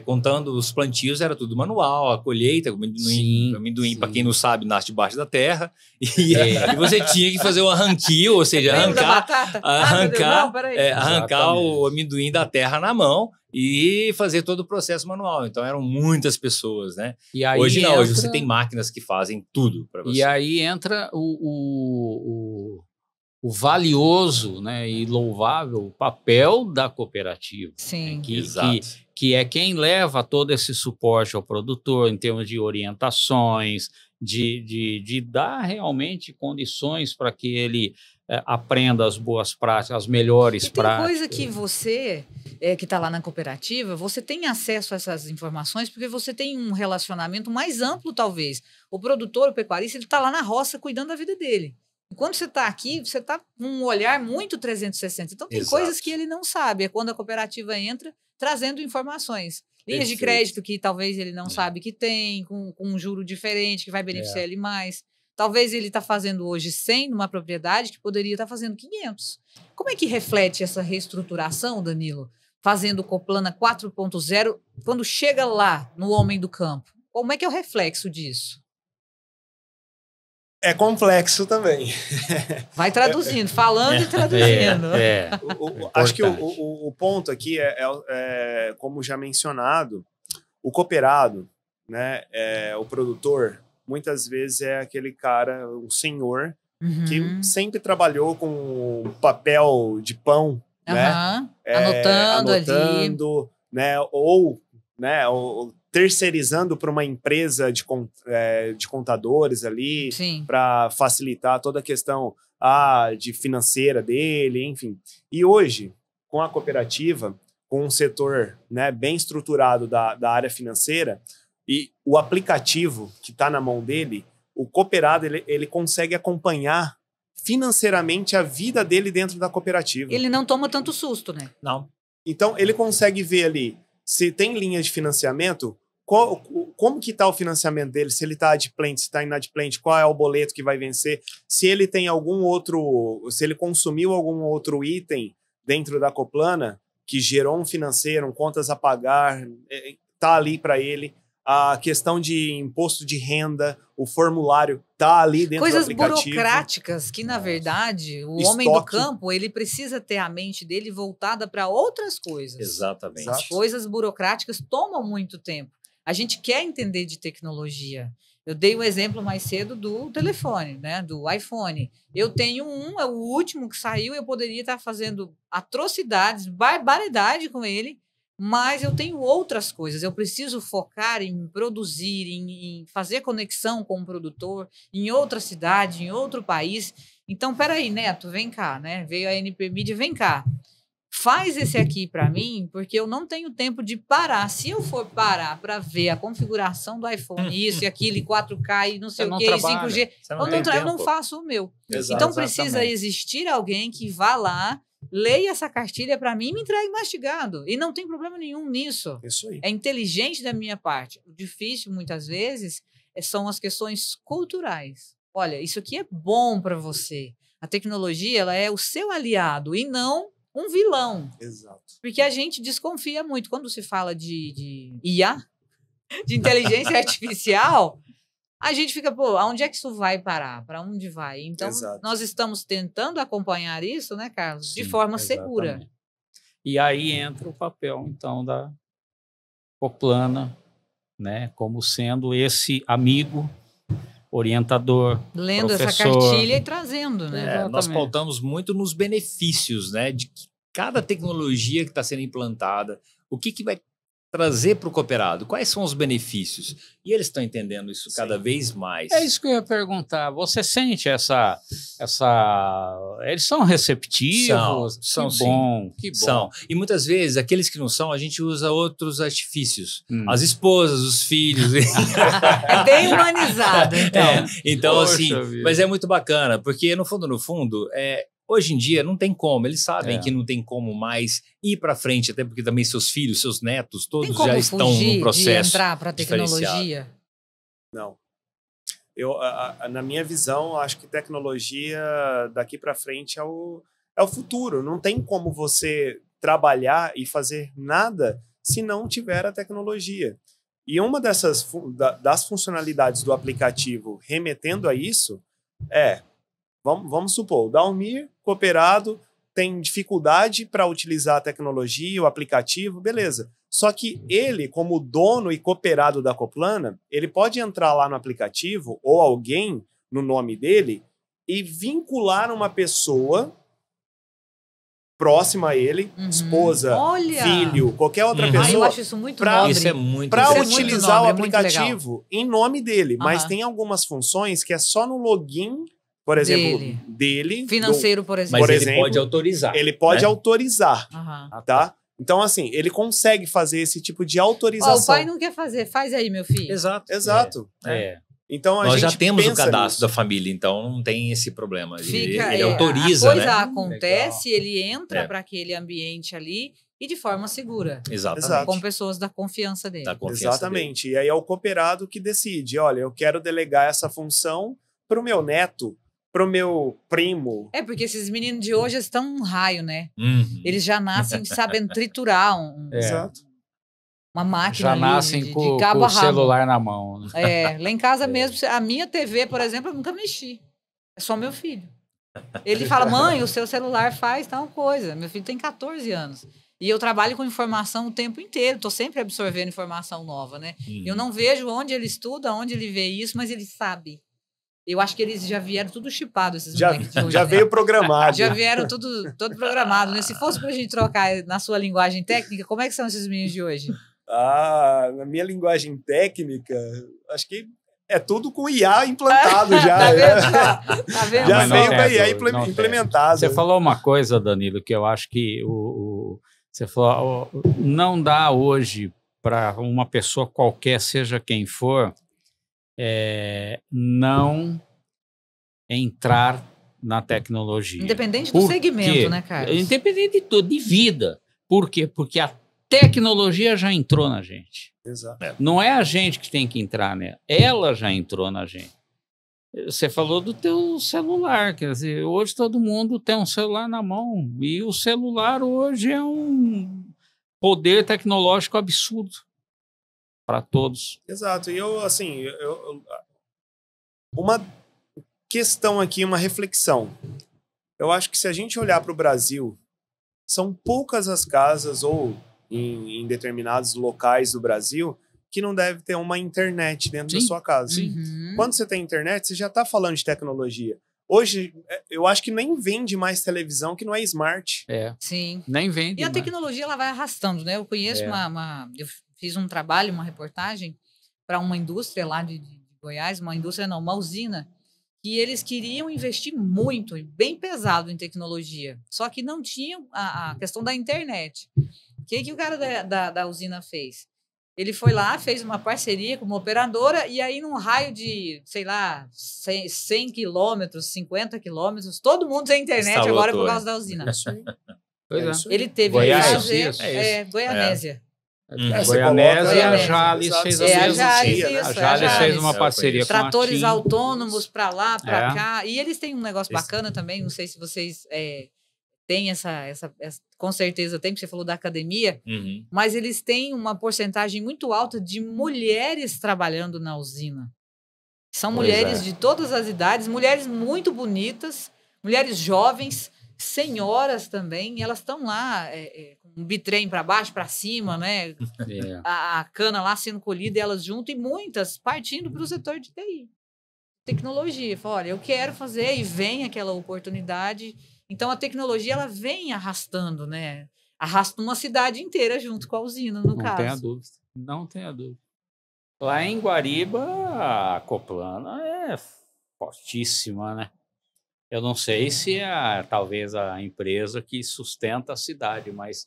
Contando os plantios, era tudo manual, a colheita, o amendoim, para quem não sabe, nasce debaixo da terra, e você tinha que fazer o arranquio, ou seja, arrancar o amendoim da terra na mão, e fazer todo o processo manual. Então eram muitas pessoas, né? E aí Hoje não, hoje entra- você tem máquinas que fazem tudo para você. E aí entra o valioso, né, e louvável papel da cooperativa, Sim. né, Exato. que é quem leva todo esse suporte ao produtor em termos de orientações, de dar realmente condições para que ele aprenda as boas práticas, as melhores E tem práticas. coisa que você, que está lá na cooperativa, você tem acesso a essas informações porque você tem um relacionamento mais amplo, talvez. O produtor, o pecuarista, ele está lá na roça cuidando da vida dele. E quando você está aqui, você está com um olhar muito 360. Então, tem Exato. coisas que ele não sabe. É quando a cooperativa entra trazendo informações. Linhas de Perfeito. crédito que talvez ele não sabe que tem, com um juro diferente, que vai beneficiar ele mais. Talvez ele está fazendo hoje 100 numa propriedade que poderia estar fazendo 500. Como é que reflete essa reestruturação, Danilo? Fazendo o Coplana 4.0, quando chega lá no homem do campo. Como é que é o reflexo disso? É complexo também. Vai traduzindo, falando e traduzindo. Acho que o ponto aqui é, como já mencionado, o cooperado, né, o produtor, muitas vezes é aquele cara, o senhor, que sempre trabalhou com papel de pão, né? Anotando ali. Né, ou terceirizando para uma empresa de contadores ali, para facilitar toda a questão de financeira dele, enfim. E hoje, com a cooperativa, com um setor, né, bem estruturado da área financeira, e o aplicativo que está na mão dele, o cooperado ele consegue acompanhar financeiramente a vida dele dentro da cooperativa. Ele não toma tanto susto, né? Não. Então, ele consegue ver ali se tem linha de financiamento, como que está o financiamento dele, se ele está adimplente, se está inadimplente, qual é o boleto que vai vencer, se ele tem se ele consumiu algum outro item dentro da Coplana que gerou um financeiro, contas a pagar, está ali para ele. A questão de imposto de renda, o formulário está ali dentro do aplicativo. Coisas burocráticas que, na verdade, o homem do campo, ele precisa ter a mente dele voltada para outras coisas. Exatamente. As coisas burocráticas tomam muito tempo. A gente quer entender de tecnologia. Eu dei um exemplo mais cedo do telefone, né? Do iPhone. Eu tenho é o último que saiu, eu poderia estar fazendo atrocidades, barbaridade com ele, mas eu tenho outras coisas. Eu preciso focar em produzir, em fazer conexão com o produtor, em outra cidade, em outro país. Então, peraí, Neto, vem cá, né? Veio a NP Media, vem cá. Faz esse aqui para mim, porque eu não tenho tempo de parar. Se eu for parar para ver a configuração do iPhone, isso e aquilo, e 4K, e não sei o quê, e 5G, eu não faço o meu. Então, precisa existir alguém que vá lá, leia essa cartilha para mim e me entregue mastigado. E não tem problema nenhum nisso. Isso aí. É inteligente da minha parte. O difícil, muitas vezes, são as questões culturais. Olha, isso aqui é bom para você. A tecnologia, ela é o seu aliado e não um vilão. Exato. Porque a gente desconfia muito. Quando se fala de IA, de inteligência artificial, a gente fica, pô, aonde é que isso vai parar? Para onde vai? Então, nós estamos tentando acompanhar isso, né, Carlos? De forma segura. E aí entra o papel, então, da Coplana, né, como sendo esse amigo, orientador, lendo professor. Essa cartilha e trazendo, né? Nós pautamos muito nos benefícios, né, de cada tecnologia que está sendo implantada, o que vai trazer para o cooperado, quais são os benefícios, e eles estão entendendo isso cada vez mais. É isso que eu ia perguntar, você sente essa eles são receptivos? São que bom, que bom. São. E muitas vezes, aqueles que não são, a gente usa outros artifícios. As esposas, os filhos. É bem humanizado, então. Então, Poxa assim, vida. mas é muito bacana, porque no fundo, hoje em dia não tem como, eles sabem que não tem como mais ir para frente, até porque também seus filhos, seus netos, todos já estão no processo de entrar para a tecnologia. Não. Na minha visão, acho que tecnologia daqui para frente é o futuro. Não tem como você trabalhar e fazer nada se não tiver a tecnologia. E uma das funcionalidades do aplicativo remetendo a isso vamos supor, o Dalmir, cooperado, tem dificuldade para utilizar a tecnologia, o aplicativo, beleza. Só que ele, como dono e cooperado da Coplana, ele pode entrar lá no aplicativo ou alguém no nome dele e vincular uma pessoa próxima a ele, esposa, Olha! filho, qualquer outra Eu pessoa, acho isso muito nobre. Isso é muito para interessante. utilizar o nobre, muito aplicativo em nome dele. Mas Aham. tem algumas funções que é só no login, por exemplo, dele. Financeiro, por exemplo. Mas Por ele exemplo, pode autorizar. Ele pode né? autorizar, Aham. tá? Então, assim, ele consegue fazer esse tipo de Ó, autorização. o pai não quer fazer, faz aí, meu filho. Exato. Exato. Então, a Nós gente já temos o pensa cadastro nisso. da família, então não tem esse problema. Ele A autoriza, coisa né? acontece, ele entra É. para aquele ambiente ali e de forma segura. Exatamente. Exato. Com pessoas da confiança dele. Da confiança Exatamente. E aí é o cooperado que decide. Olha, eu quero delegar essa função para o meu neto, para o meu primo. É, porque esses meninos de hoje estão um raio, né? dele. Uhum. Eles já nascem sabendo triturar Exato. uma máquina Já ali nascem de com cabo o a rabo. celular na mão. Né? É, lá em casa mesmo, a minha TV, por exemplo, eu nunca mexi. É só meu filho. Ele fala, mãe, o seu celular faz tal coisa. Meu filho tem 14 anos. E eu trabalho com informação o tempo inteiro. Estou sempre absorvendo informação nova, né? Eu não vejo onde ele estuda, onde ele vê isso, mas ele sabe. Eu acho que eles já vieram tudo chipado, esses moleques de hoje, Já né? veio programado. Já vieram todo programado, né? Se fosse pra gente trocar na sua linguagem técnica, como é que são esses meninos de hoje? Na minha linguagem técnica, acho que é tudo com IA implantado já. Tá né? vendo? Tá vendo? Já Mas não veio tem com a IA dúvida, não tem. implementada. Você falou uma coisa, Danilo, que eu acho que você falou, não dá hoje para uma pessoa qualquer, seja quem for, não entrar na tecnologia. Independente do Por segmento, quê? né, Carlos? Independente de tudo, de vida. Por quê? Porque a tecnologia já entrou na gente. Exato. Não é a gente que tem que entrar nela, ela já entrou na gente. Você falou do teu celular, quer dizer, hoje todo mundo tem um celular na mão e o celular hoje é um poder tecnológico absurdo para todos. Exato. E uma questão aqui, uma reflexão. Eu acho que se a gente olhar para o Brasil, são poucas as casas ou em determinados locais do Brasil que não deve ter uma internet dentro da sua casa. Uhum. Quando você tem internet, você já está falando de tecnologia. Hoje, eu acho que nem vende mais televisão que não é smart. Sim. Nem vende. E a mais. tecnologia, ela vai arrastando, né? Eu conheço eu fiz um trabalho, uma reportagem para uma indústria lá de Goiás, uma usina, que eles queriam investir muito, bem pesado em tecnologia, só que não tinham a questão da internet. O que o cara da usina fez? Ele foi lá, fez uma parceria com uma operadora e aí num raio de, sei lá, 100 quilômetros, 50 quilômetros, todo mundo tem internet Instalou agora por tudo. causa da usina. Pois é. isso aí. Ele teve Goiás, que fazer isso. Goianésia. Você Goianésia e a coloca- Jales Exato. fez É, a mesma Jales, coisa. isso, A é a Jales fez Jales. uma Eu parceria com a Tratores TIM. autônomos para lá, para É. cá. E eles têm um negócio Esse- bacana também, não sei se vocês têm com certeza tem, porque você falou da academia, Uhum. mas eles têm uma porcentagem muito alta de mulheres trabalhando na usina. São Pois mulheres é. de todas as idades, mulheres muito bonitas, mulheres jovens, senhoras também, e elas estão lá com um bitrem para baixo, para cima, né? É. A cana lá sendo colhida e elas junto, e muitas partindo para o setor de TI. Tecnologia. Fala, olha, eu quero fazer, e vem aquela oportunidade. Então, a tecnologia, ela vem arrastando, né? Arrasta uma cidade inteira junto com a usina, no Não caso. tenha dúvida. Não tenha dúvida. Lá em Guariba, a Coplana é fortíssima, né? Eu não sei se é talvez a empresa que sustenta a cidade, mas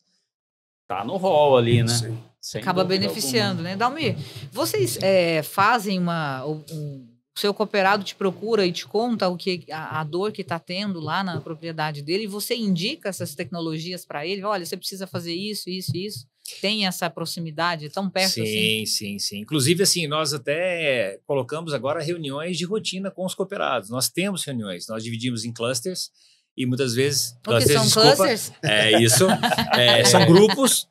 tá no rol ali, né? Sim. Sem Acaba dúvida beneficiando, alguma. né? Dalmir, vocês fazem o seu cooperado te procura e te conta a dor que está tendo lá na propriedade dele, e você indica essas tecnologias para ele? Olha, você precisa fazer isso, isso, isso. Tem essa proximidade tão perto assim? Sim. Inclusive, assim, nós até colocamos agora reuniões de rotina com os cooperados. Nós temos reuniões, nós dividimos em clusters e muitas vezes... O que são clusters? É isso. São grupos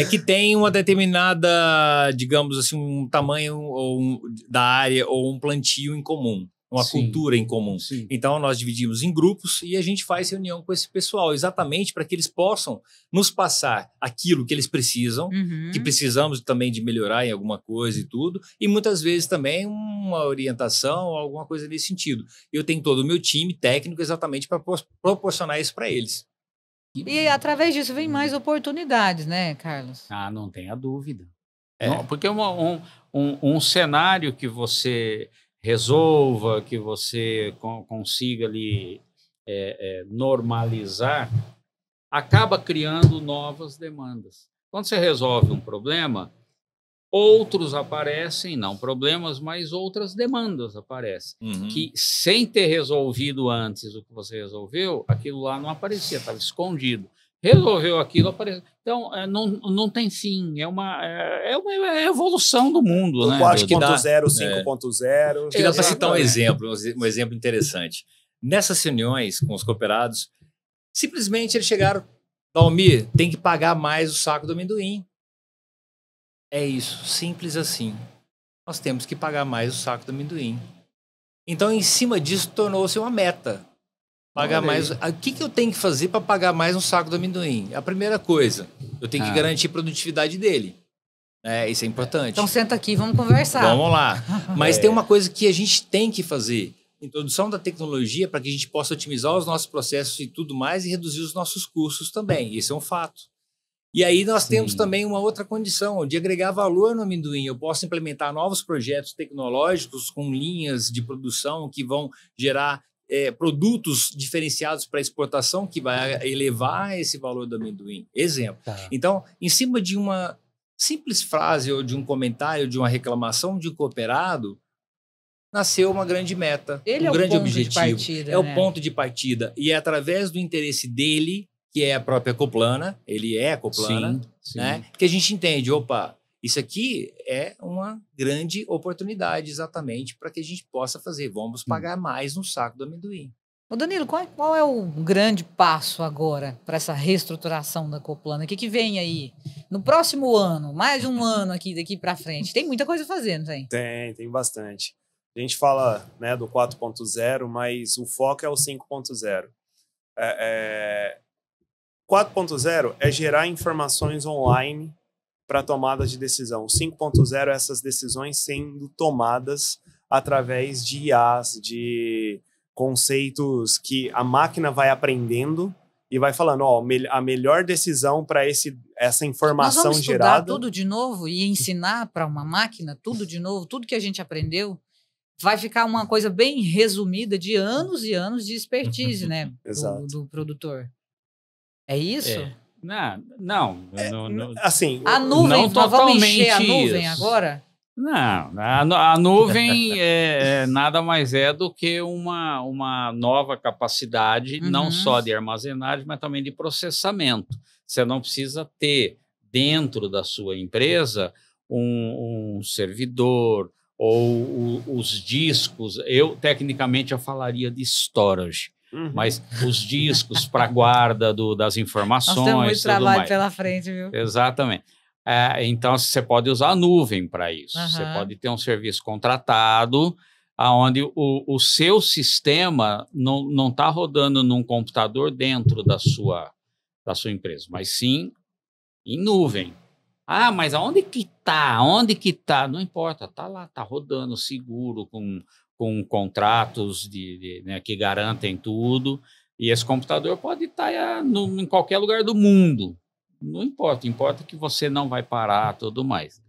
que têm uma determinada, digamos assim, um tamanho da área ou um plantio em comum. uma Sim. cultura em comum. Sim. Então, nós dividimos em grupos e a gente faz reunião com esse pessoal, exatamente para que eles possam nos passar aquilo que eles precisam, que precisamos também de melhorar em alguma coisa e tudo, e muitas vezes também uma orientação, alguma coisa nesse sentido. Eu tenho todo o meu time técnico exatamente para proporcionar isso para eles. E através disso vem mais oportunidades, né, Carlos? Ah, não tenha dúvida. É. Não, porque um cenário que você resolva, que você consiga ali normalizar, acaba criando novas demandas. Quando você resolve um problema, outros aparecem, não problemas, mas outras demandas aparecem. Que sem ter resolvido antes o que você resolveu, aquilo lá não aparecia, estava escondido. Resolveu aquilo, apareceu. Então, não tem fim, é uma evolução do mundo. O né? 4.0, 5.0. Acho que dá para citar um Exatamente. um exemplo interessante. Nessas reuniões com os cooperados, simplesmente eles chegaram, Dalmir, tem que pagar mais o saco do amendoim. É isso, simples assim. Nós temos que pagar mais o saco do amendoim. Então, em cima disso, tornou-se uma meta. Pagar mais. O que eu tenho que fazer para pagar mais um saco do amendoim? A primeira coisa, eu tenho que garantir a produtividade dele. Isso é importante. Então senta aqui, vamos conversar. Vamos lá. Mas tem uma coisa que a gente tem que fazer. Introdução da tecnologia para que a gente possa otimizar os nossos processos e tudo mais e reduzir os nossos custos também. Isso é um fato. E aí nós temos também uma outra condição de agregar valor no amendoim. Eu posso implementar novos projetos tecnológicos com linhas de produção que vão gerar produtos diferenciados para exportação que vai elevar esse valor do amendoim. Exemplo. Então, em cima de uma simples frase ou de um comentário, de uma reclamação de um cooperado, nasceu uma grande meta, um grande objetivo. É o ponto de partida. E é através do interesse dele, que é a própria Coplana, ele é a Coplana, né, que a gente entende, opa, isso aqui é uma grande oportunidade exatamente para que a gente possa fazer. Vamos pagar mais um saco do amendoim. Ô Danilo, qual é o grande passo agora para essa reestruturação da Coplana? O que vem aí? No próximo ano, mais um ano aqui daqui para frente. Tem muita coisa a fazer, não tem? Tem bastante. A gente fala, né, do 4.0, mas o foco é o 5.0. 4.0 é gerar informações online para tomada de decisão. 5.0 é essas decisões sendo tomadas através de IAs, de conceitos que a máquina vai aprendendo e vai falando, a melhor decisão para essa informação Nós vamos gerada. estudar tudo de novo e ensinar para uma máquina tudo de novo, tudo que a gente aprendeu. Vai ficar uma coisa bem resumida de anos e anos de expertise, né, do produtor. É isso? Não. Assim, a nuvem, não nós vamos encher a totalmente nuvem isso. agora? Não, a nuvem nada mais é do que uma nova capacidade, não só de armazenagem, mas também de processamento. Você não precisa ter dentro da sua empresa um servidor ou os discos. Tecnicamente, eu falaria de storage. Mas os discos para guarda das informações. Nós temos muito trabalho mais. pela frente, viu? Exatamente. Então, você pode usar a nuvem para isso. Você pode ter um serviço contratado, onde o seu sistema não está rodando num computador dentro da sua empresa, mas sim em nuvem. Mas aonde que está? Onde que está? Não importa, está lá, está rodando seguro, com contratos né, que garantem tudo, e esse computador pode estar em qualquer lugar do mundo. Não importa, importa que você não vai parar, tudo mais.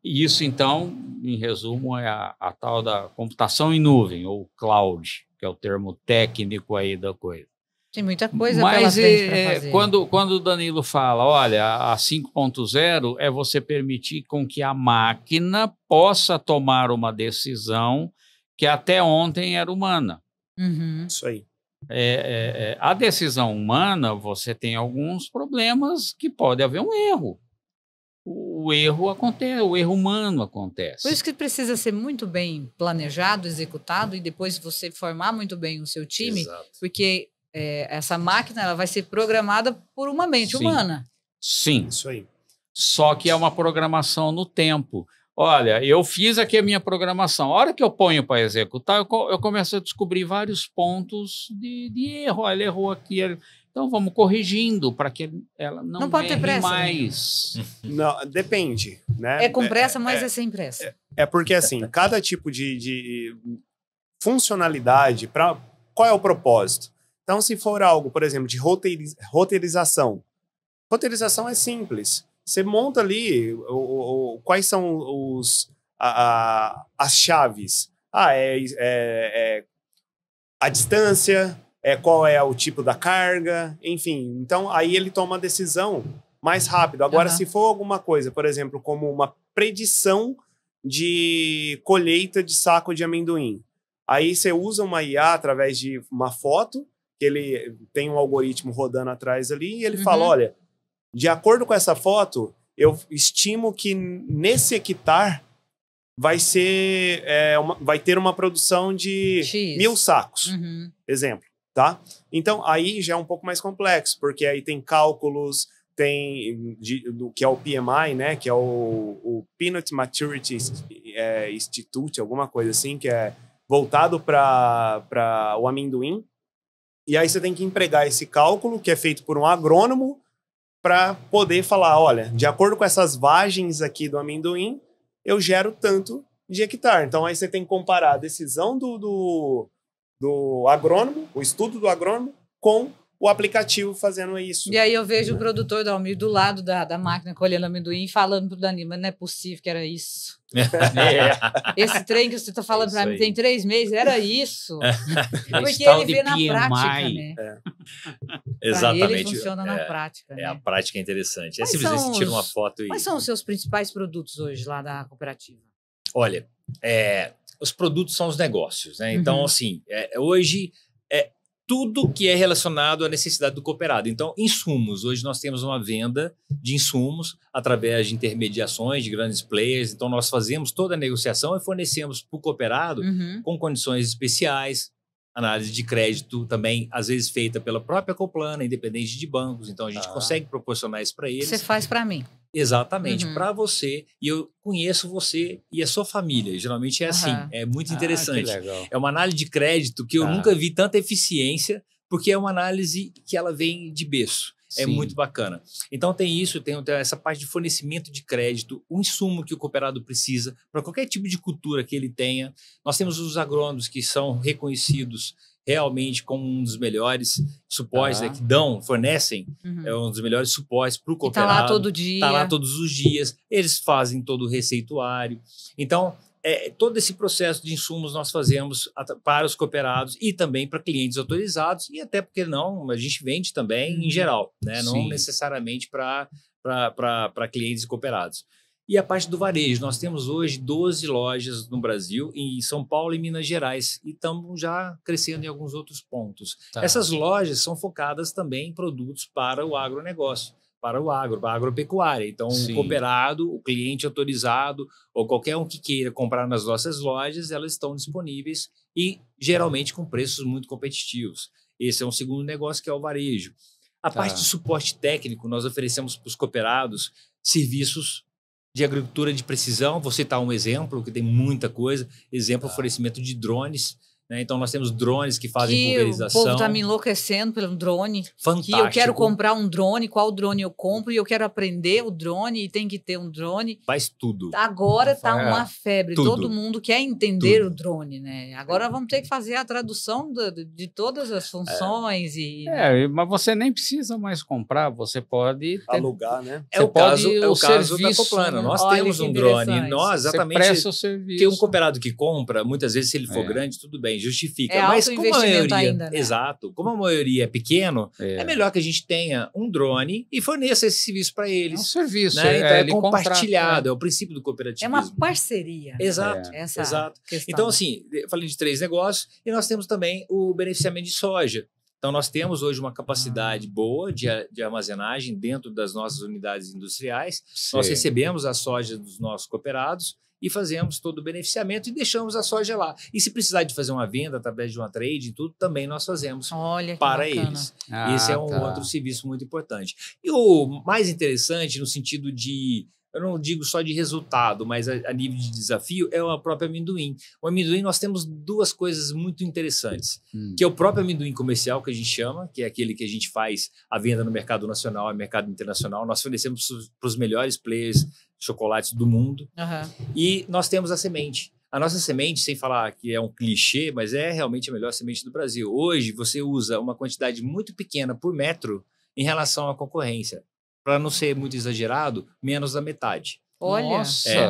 Isso, então, em resumo, é a tal da computação em nuvem, ou cloud, que é o termo técnico aí da coisa. Tem muita coisa pela frente para fazer. Quando o Danilo fala, olha, a 5.0 é você permitir com que a máquina possa tomar uma decisão que até ontem era humana. Isso aí. A decisão humana, você tem alguns problemas que pode haver um erro. O erro acontece, o erro humano acontece. Por isso que precisa ser muito bem planejado, executado, e depois você formar muito bem o seu time, Exato. Porque essa máquina ela vai ser programada por uma mente humana. Sim. Isso aí. Só que é uma programação no tempo. Olha, eu fiz aqui a minha programação. A hora que eu ponho para executar, eu começo a descobrir vários pontos de erro. Ele errou aqui. Então, vamos corrigindo para que ela não pode ter erre pressa, né? mais. Não, depende, né? É com pressa, mas é sem pressa. É porque, assim, cada tipo de funcionalidade, qual é o propósito? Então, se for algo, por exemplo, de roteirização. Roteirização é simples. Você monta ali quais são as chaves. A distância, qual é o tipo da carga, enfim. Então, aí ele toma a decisão mais rápido. Agora, se for alguma coisa, por exemplo, como uma predição de colheita de saco de amendoim, aí você usa uma IA através de uma foto, que ele tem um algoritmo rodando atrás ali, e ele fala, olha, de acordo com essa foto, eu estimo que nesse hectare vai ter uma produção de 1.000 sacos, exemplo, tá? Então, aí já é um pouco mais complexo, porque aí tem cálculos, do que é o PMI, né? Que é o Peanut Maturity Institute, alguma coisa assim, que é voltado para o amendoim. E aí você tem que empregar esse cálculo, que é feito por um agrônomo, para poder falar, olha, de acordo com essas vagens aqui do amendoim, eu gero tanto de hectare. Então, aí você tem que comparar a decisão do agrônomo, o estudo do agrônomo, com o aplicativo fazendo isso. E aí eu vejo o produtor Dalmir do lado da máquina colhendo amendoim falando pro Danilo, mas não é possível que era isso. Esse trem que você está falando para mim tem 3 meses, era isso. Porque ele vê na prática, né? Exatamente. Ele funciona na prática. A prática é interessante. É simplesmente você tira uma foto e... Quais são os seus principais produtos hoje lá da cooperativa? Olha, os produtos são os negócios, né? Então, assim, hoje tudo que é relacionado à necessidade do cooperado. Então, insumos. Hoje nós temos uma venda de insumos através de intermediações de grandes players. Então, nós fazemos toda a negociação e fornecemos para o cooperado com condições especiais, análise de crédito também, às vezes feita pela própria Coplana, independente de bancos. Então, a gente consegue proporcionar isso para eles. Você faz para mim. Exatamente, para você. E eu conheço você e a sua família. Geralmente é assim, é muito interessante. É uma análise de crédito que eu nunca vi tanta eficiência, porque é uma análise que ela vem de berço. É muito bacana. Então tem isso, tem essa parte de fornecimento de crédito, o insumo que o cooperado precisa para qualquer tipo de cultura que ele tenha. Nós temos os agrônomos que são reconhecidos realmente como um dos melhores suportes que fornecem um dos melhores suportes para o cooperado. Está lá todo dia. Está lá todos os dias. Eles fazem todo o receituário. Então, todo esse processo de insumos nós fazemos para os cooperados e também para clientes autorizados e até porque não, a gente vende também em geral, né? Não necessariamente para clientes e cooperados. E a parte do varejo, nós temos hoje 12 lojas no Brasil, em São Paulo e Minas Gerais, e estamos já crescendo em alguns outros pontos. Essas lojas são focadas também em produtos para o agronegócio, para a agropecuária. Então, o cooperado, o cliente autorizado, ou qualquer um que queira comprar nas nossas lojas, elas estão disponíveis e geralmente com preços muito competitivos. Esse é um segundo negócio que é o varejo. A parte de suporte técnico, nós oferecemos para os cooperados serviços de agricultura de precisão. Vou citar um exemplo, que tem muita coisa. Exemplo, oferecimento de drones. Né? Então, nós temos drones que fazem pulverização. O povo está me enlouquecendo pelo drone. Fantástico. Que eu quero comprar um drone, qual drone eu compro, e eu quero aprender o drone, e tem que ter um drone. Faz tudo. Agora está uma febre. Tudo. Todo mundo quer entender o drone, né? Agora vamos ter que fazer a tradução de todas as funções. Mas você nem precisa mais comprar, você pode alugar, né? É o caso da Coplana. Nós temos um drone. Nós, exatamente. Você presta o serviço. Porque um cooperado que compra, muitas vezes, se ele for grande, tudo bem, justifica. Mas como a maioria, ainda, né? Exato. Como a maioria é pequeno, é melhor que a gente tenha um drone e forneça esse serviço para eles. É um serviço. Né? Então é compartilhado, é o princípio do cooperativismo. É uma parceria. Exato. Exato. Então, assim, eu falei de 3 negócios e nós temos também o beneficiamento de soja. Então, nós temos hoje uma capacidade boa de armazenagem dentro das nossas unidades industriais. Nós recebemos a soja dos nossos cooperados e fazemos todo o beneficiamento e deixamos a soja lá. E se precisar de fazer uma venda através de uma trade e tudo, também nós fazemos para eles. Esse é um outro serviço muito importante. E o mais interessante no sentido de eu não digo só de resultado, mas a nível de desafio, é o próprio amendoim. O amendoim, nós temos duas coisas muito interessantes, que é o próprio amendoim comercial, que a gente chama, que é aquele que a gente faz a venda no mercado nacional e mercado internacional. Nós fornecemos para os melhores players de chocolates do mundo. E nós temos a semente. A nossa semente, sem falar que é um clichê, mas é realmente a melhor semente do Brasil. Hoje, você usa uma quantidade muito pequena por metro em relação à concorrência. Para não ser muito exagerado, menos da metade. Olha,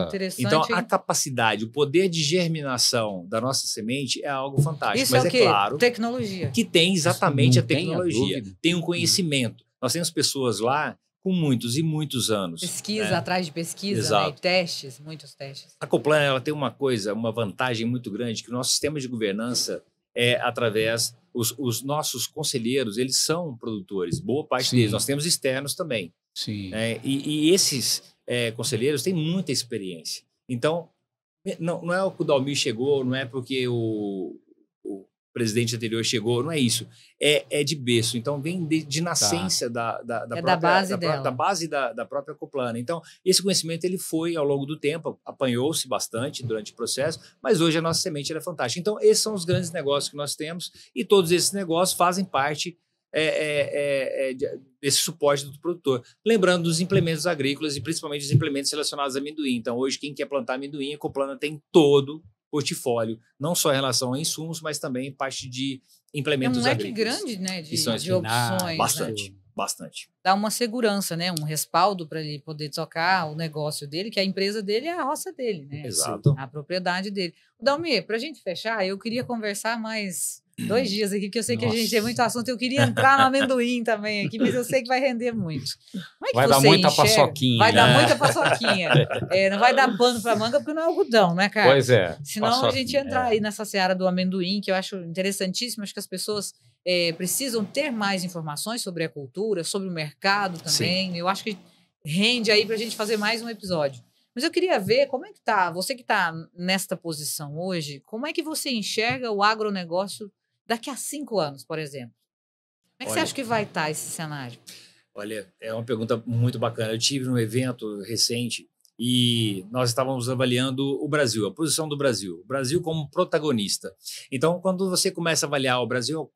interessante. Então, a capacidade, o poder de germinação da nossa semente é algo fantástico. Isso mas é o quê? Claro Tecnologia. que tem exatamente a tecnologia. Tem Tem um conhecimento. Nós temos pessoas lá com muitos e muitos anos. Pesquisa atrás de pesquisa, Exato. né? E testes, muitos testes. A Coplana, ela tem uma vantagem muito grande, que o nosso sistema de governança é através... Os nossos conselheiros, eles são produtores, boa parte deles. Nós temos externos também. Sim. E esses conselheiros têm muita experiência. Então, não é o que o Dalmir chegou, não é porque o presidente anterior chegou, não é isso. É de berço. Então, vem de nascença da base da própria Coplana. Então, esse conhecimento ele foi, ao longo do tempo, apanhou-se bastante durante o processo, mas hoje a nossa semente é fantástica. Então, esses são os grandes negócios que nós temos e todos esses negócios fazem parte desse suporte do produtor. Lembrando dos implementos agrícolas e principalmente os implementos relacionados a amendoim. Então, hoje, quem quer plantar amendoim, a Coplana tem todo portfólio, não só em relação a insumos, mas também parte de implementos agrícolas. É um leque grande, né, de opções. Bastante. Dá uma segurança, né, um respaldo para ele poder tocar o negócio dele, que a empresa dele é a roça dele, né? Exato. A propriedade dele. Dalmir, para a gente fechar, eu queria conversar mais 2 dias aqui, porque eu sei que a gente tem muito assunto. Eu queria entrar no amendoim também aqui, mas eu sei que vai render muito. Como é que vai dar muita paçoquinha. Vai dar muita paçoquinha. Não vai dar pano para manga, porque não é algodão, né, cara? Pois é. Senão a gente entrar aí nessa seara do amendoim, que eu acho interessantíssimo. Acho que as pessoas precisam ter mais informações sobre a cultura, sobre o mercado também. Sim. Eu acho que rende aí para a gente fazer mais um episódio. Mas eu queria ver como é que tá, você que está nesta posição hoje, como é que você enxerga o agronegócio daqui a 5 anos, por exemplo? Como é que você acha que vai estar esse cenário? Olha, é uma pergunta muito bacana. Eu tive um evento recente e nós estávamos avaliando o Brasil, a posição do Brasil. O Brasil como protagonista. Então, quando você começa a avaliar, o Brasil é o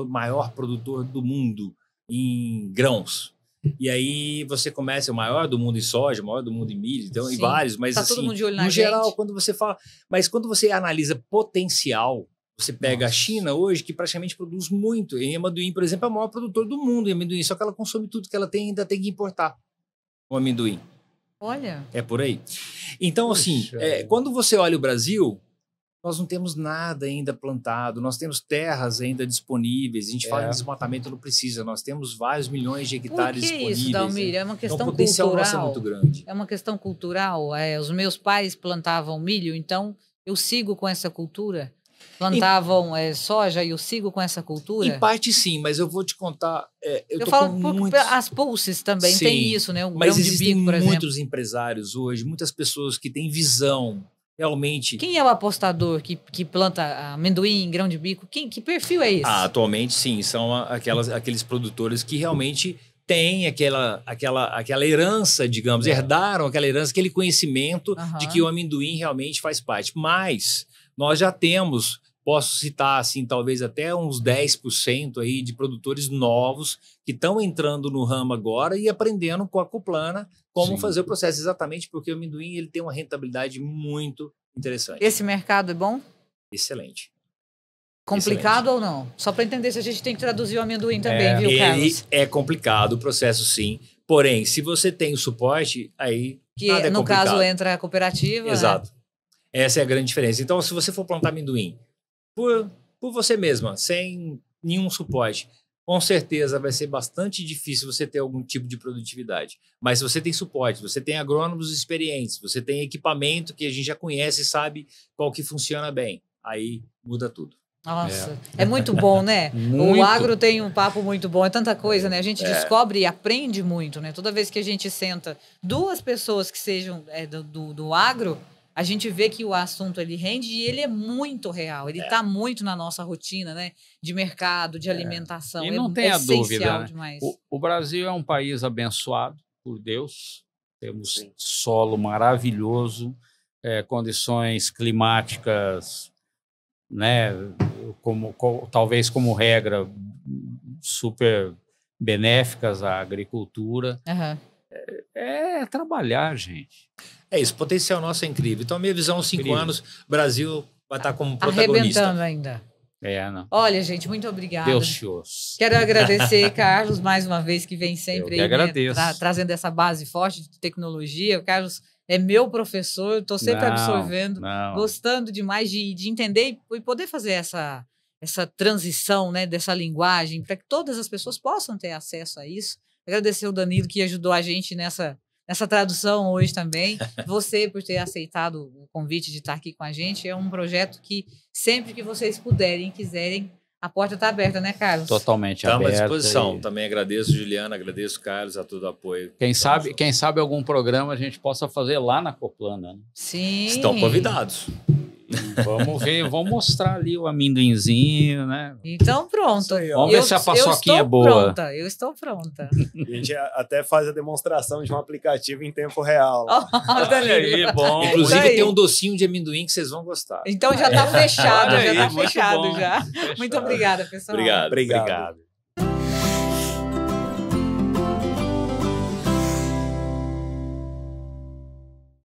4º maior produtor do mundo em grãos. E aí você começa, o maior do mundo em soja, o maior do mundo em milho, então, em vários, mas tá assim, todo mundo de olho na no geral, gente. quando você fala... Mas quando você analisa potencial, você pega a China hoje, que praticamente produz muito. Em amendoim, por exemplo, é o maior produtor do mundo em amendoim, só que ela consome tudo que ela tem e ainda tem que importar o amendoim. Olha. É por aí. Então, assim, quando você olha o Brasil, nós não temos nada ainda plantado, nós temos terras ainda disponíveis, a gente fala em desmatamento, não precisa, nós temos vários milhões de hectares disponíveis. Por que isso, Dalmir? É uma questão então, o potencial cultural. Nosso é muito grande. É uma questão cultural. Os meus pais plantavam milho, então eu sigo com essa cultura. Plantavam soja e eu sigo com essa cultura? Em parte sim, mas eu vou te contar... eu falo as pulses também, sim, tem isso, né? Mas existem muitos empresários hoje, muitas pessoas que têm visão, realmente... Quem é o apostador que planta amendoim, grão de bico? Que perfil é esse? Atualmente, sim, são aqueles produtores que realmente têm aquela herança, digamos, herdaram aquela herança, aquele conhecimento de que o amendoim realmente faz parte. Mas nós já temos... Posso citar, assim, talvez até uns 10% aí de produtores novos que estão entrando no ramo agora e aprendendo com a Coplana como fazer o processo, exatamente porque o amendoim ele tem uma rentabilidade muito interessante. Esse mercado é bom? Excelente. Complicado ou não? Só para entender se a gente tem que traduzir o amendoim também, viu, Carlos? É complicado o processo, sim. Porém, se você tem o suporte, aí nada é complicado. No caso, entra a cooperativa. Exato. Essa é a grande diferença. Então, se você for plantar amendoim, por você mesma, sem nenhum suporte, com certeza vai ser bastante difícil você ter algum tipo de produtividade. Mas se você tem suporte, você tem agrônomos experientes, você tem equipamento que a gente já conhece e sabe qual que funciona bem, aí muda tudo. Nossa, é muito bom, né? O agro tem um papo muito bom, é tanta coisa, né? A gente descobre e aprende muito, né? Toda vez que a gente senta 2 pessoas que sejam do agro, a gente vê que o assunto ele rende e ele é muito real. Ele está muito na nossa rotina, né? De mercado, de alimentação. E não tenha dúvida, né? Demais. O Brasil é um país abençoado por Deus. temos Sim. solo maravilhoso, condições climáticas, né, talvez como regra, super benéficas à agricultura. Aham. É trabalhar, gente. É isso, o potencial nosso é incrível. Então, a minha visão, 5 Incrível. anos, o Brasil vai estar como protagonista. Arrebentando ainda. Não. Olha, gente, muito obrigada. Deus te ouça. Quero agradecer, Carlos, mais uma vez, que vem sempre Eu que agradeço. trazendo essa base forte de tecnologia. O Carlos é meu professor, estou sempre absorvendo, gostando demais de entender e poder fazer essa transição, né, dessa linguagem, para que todas as pessoas possam ter acesso a isso. Agradecer o Danilo, que ajudou a gente nessa tradução hoje também. Você por ter aceitado o convite de estar aqui com a gente. É um projeto que sempre que vocês puderem, quiserem, a porta está aberta, né, Carlos? Totalmente Estamos aberta. à disposição. Também agradeço, Juliana, agradeço, Carlos, a todo o apoio. Quem sabe algum programa a gente possa fazer lá na Coplana. Né? Sim. Estão convidados. Vamos ver, vamos mostrar ali o amendoinzinho, né? Então, pronto. Aí, vamos ver se a paçoquinha é boa. Eu estou pronta. A gente até faz a demonstração de um aplicativo em tempo real. Olha aí, bom. Inclusive, aí. tem um docinho de amendoim que vocês vão gostar. Então já está fechado, Olha já aí, está muito fechado bom. já. Fechado. Muito obrigada, pessoal. Obrigado. Obrigado.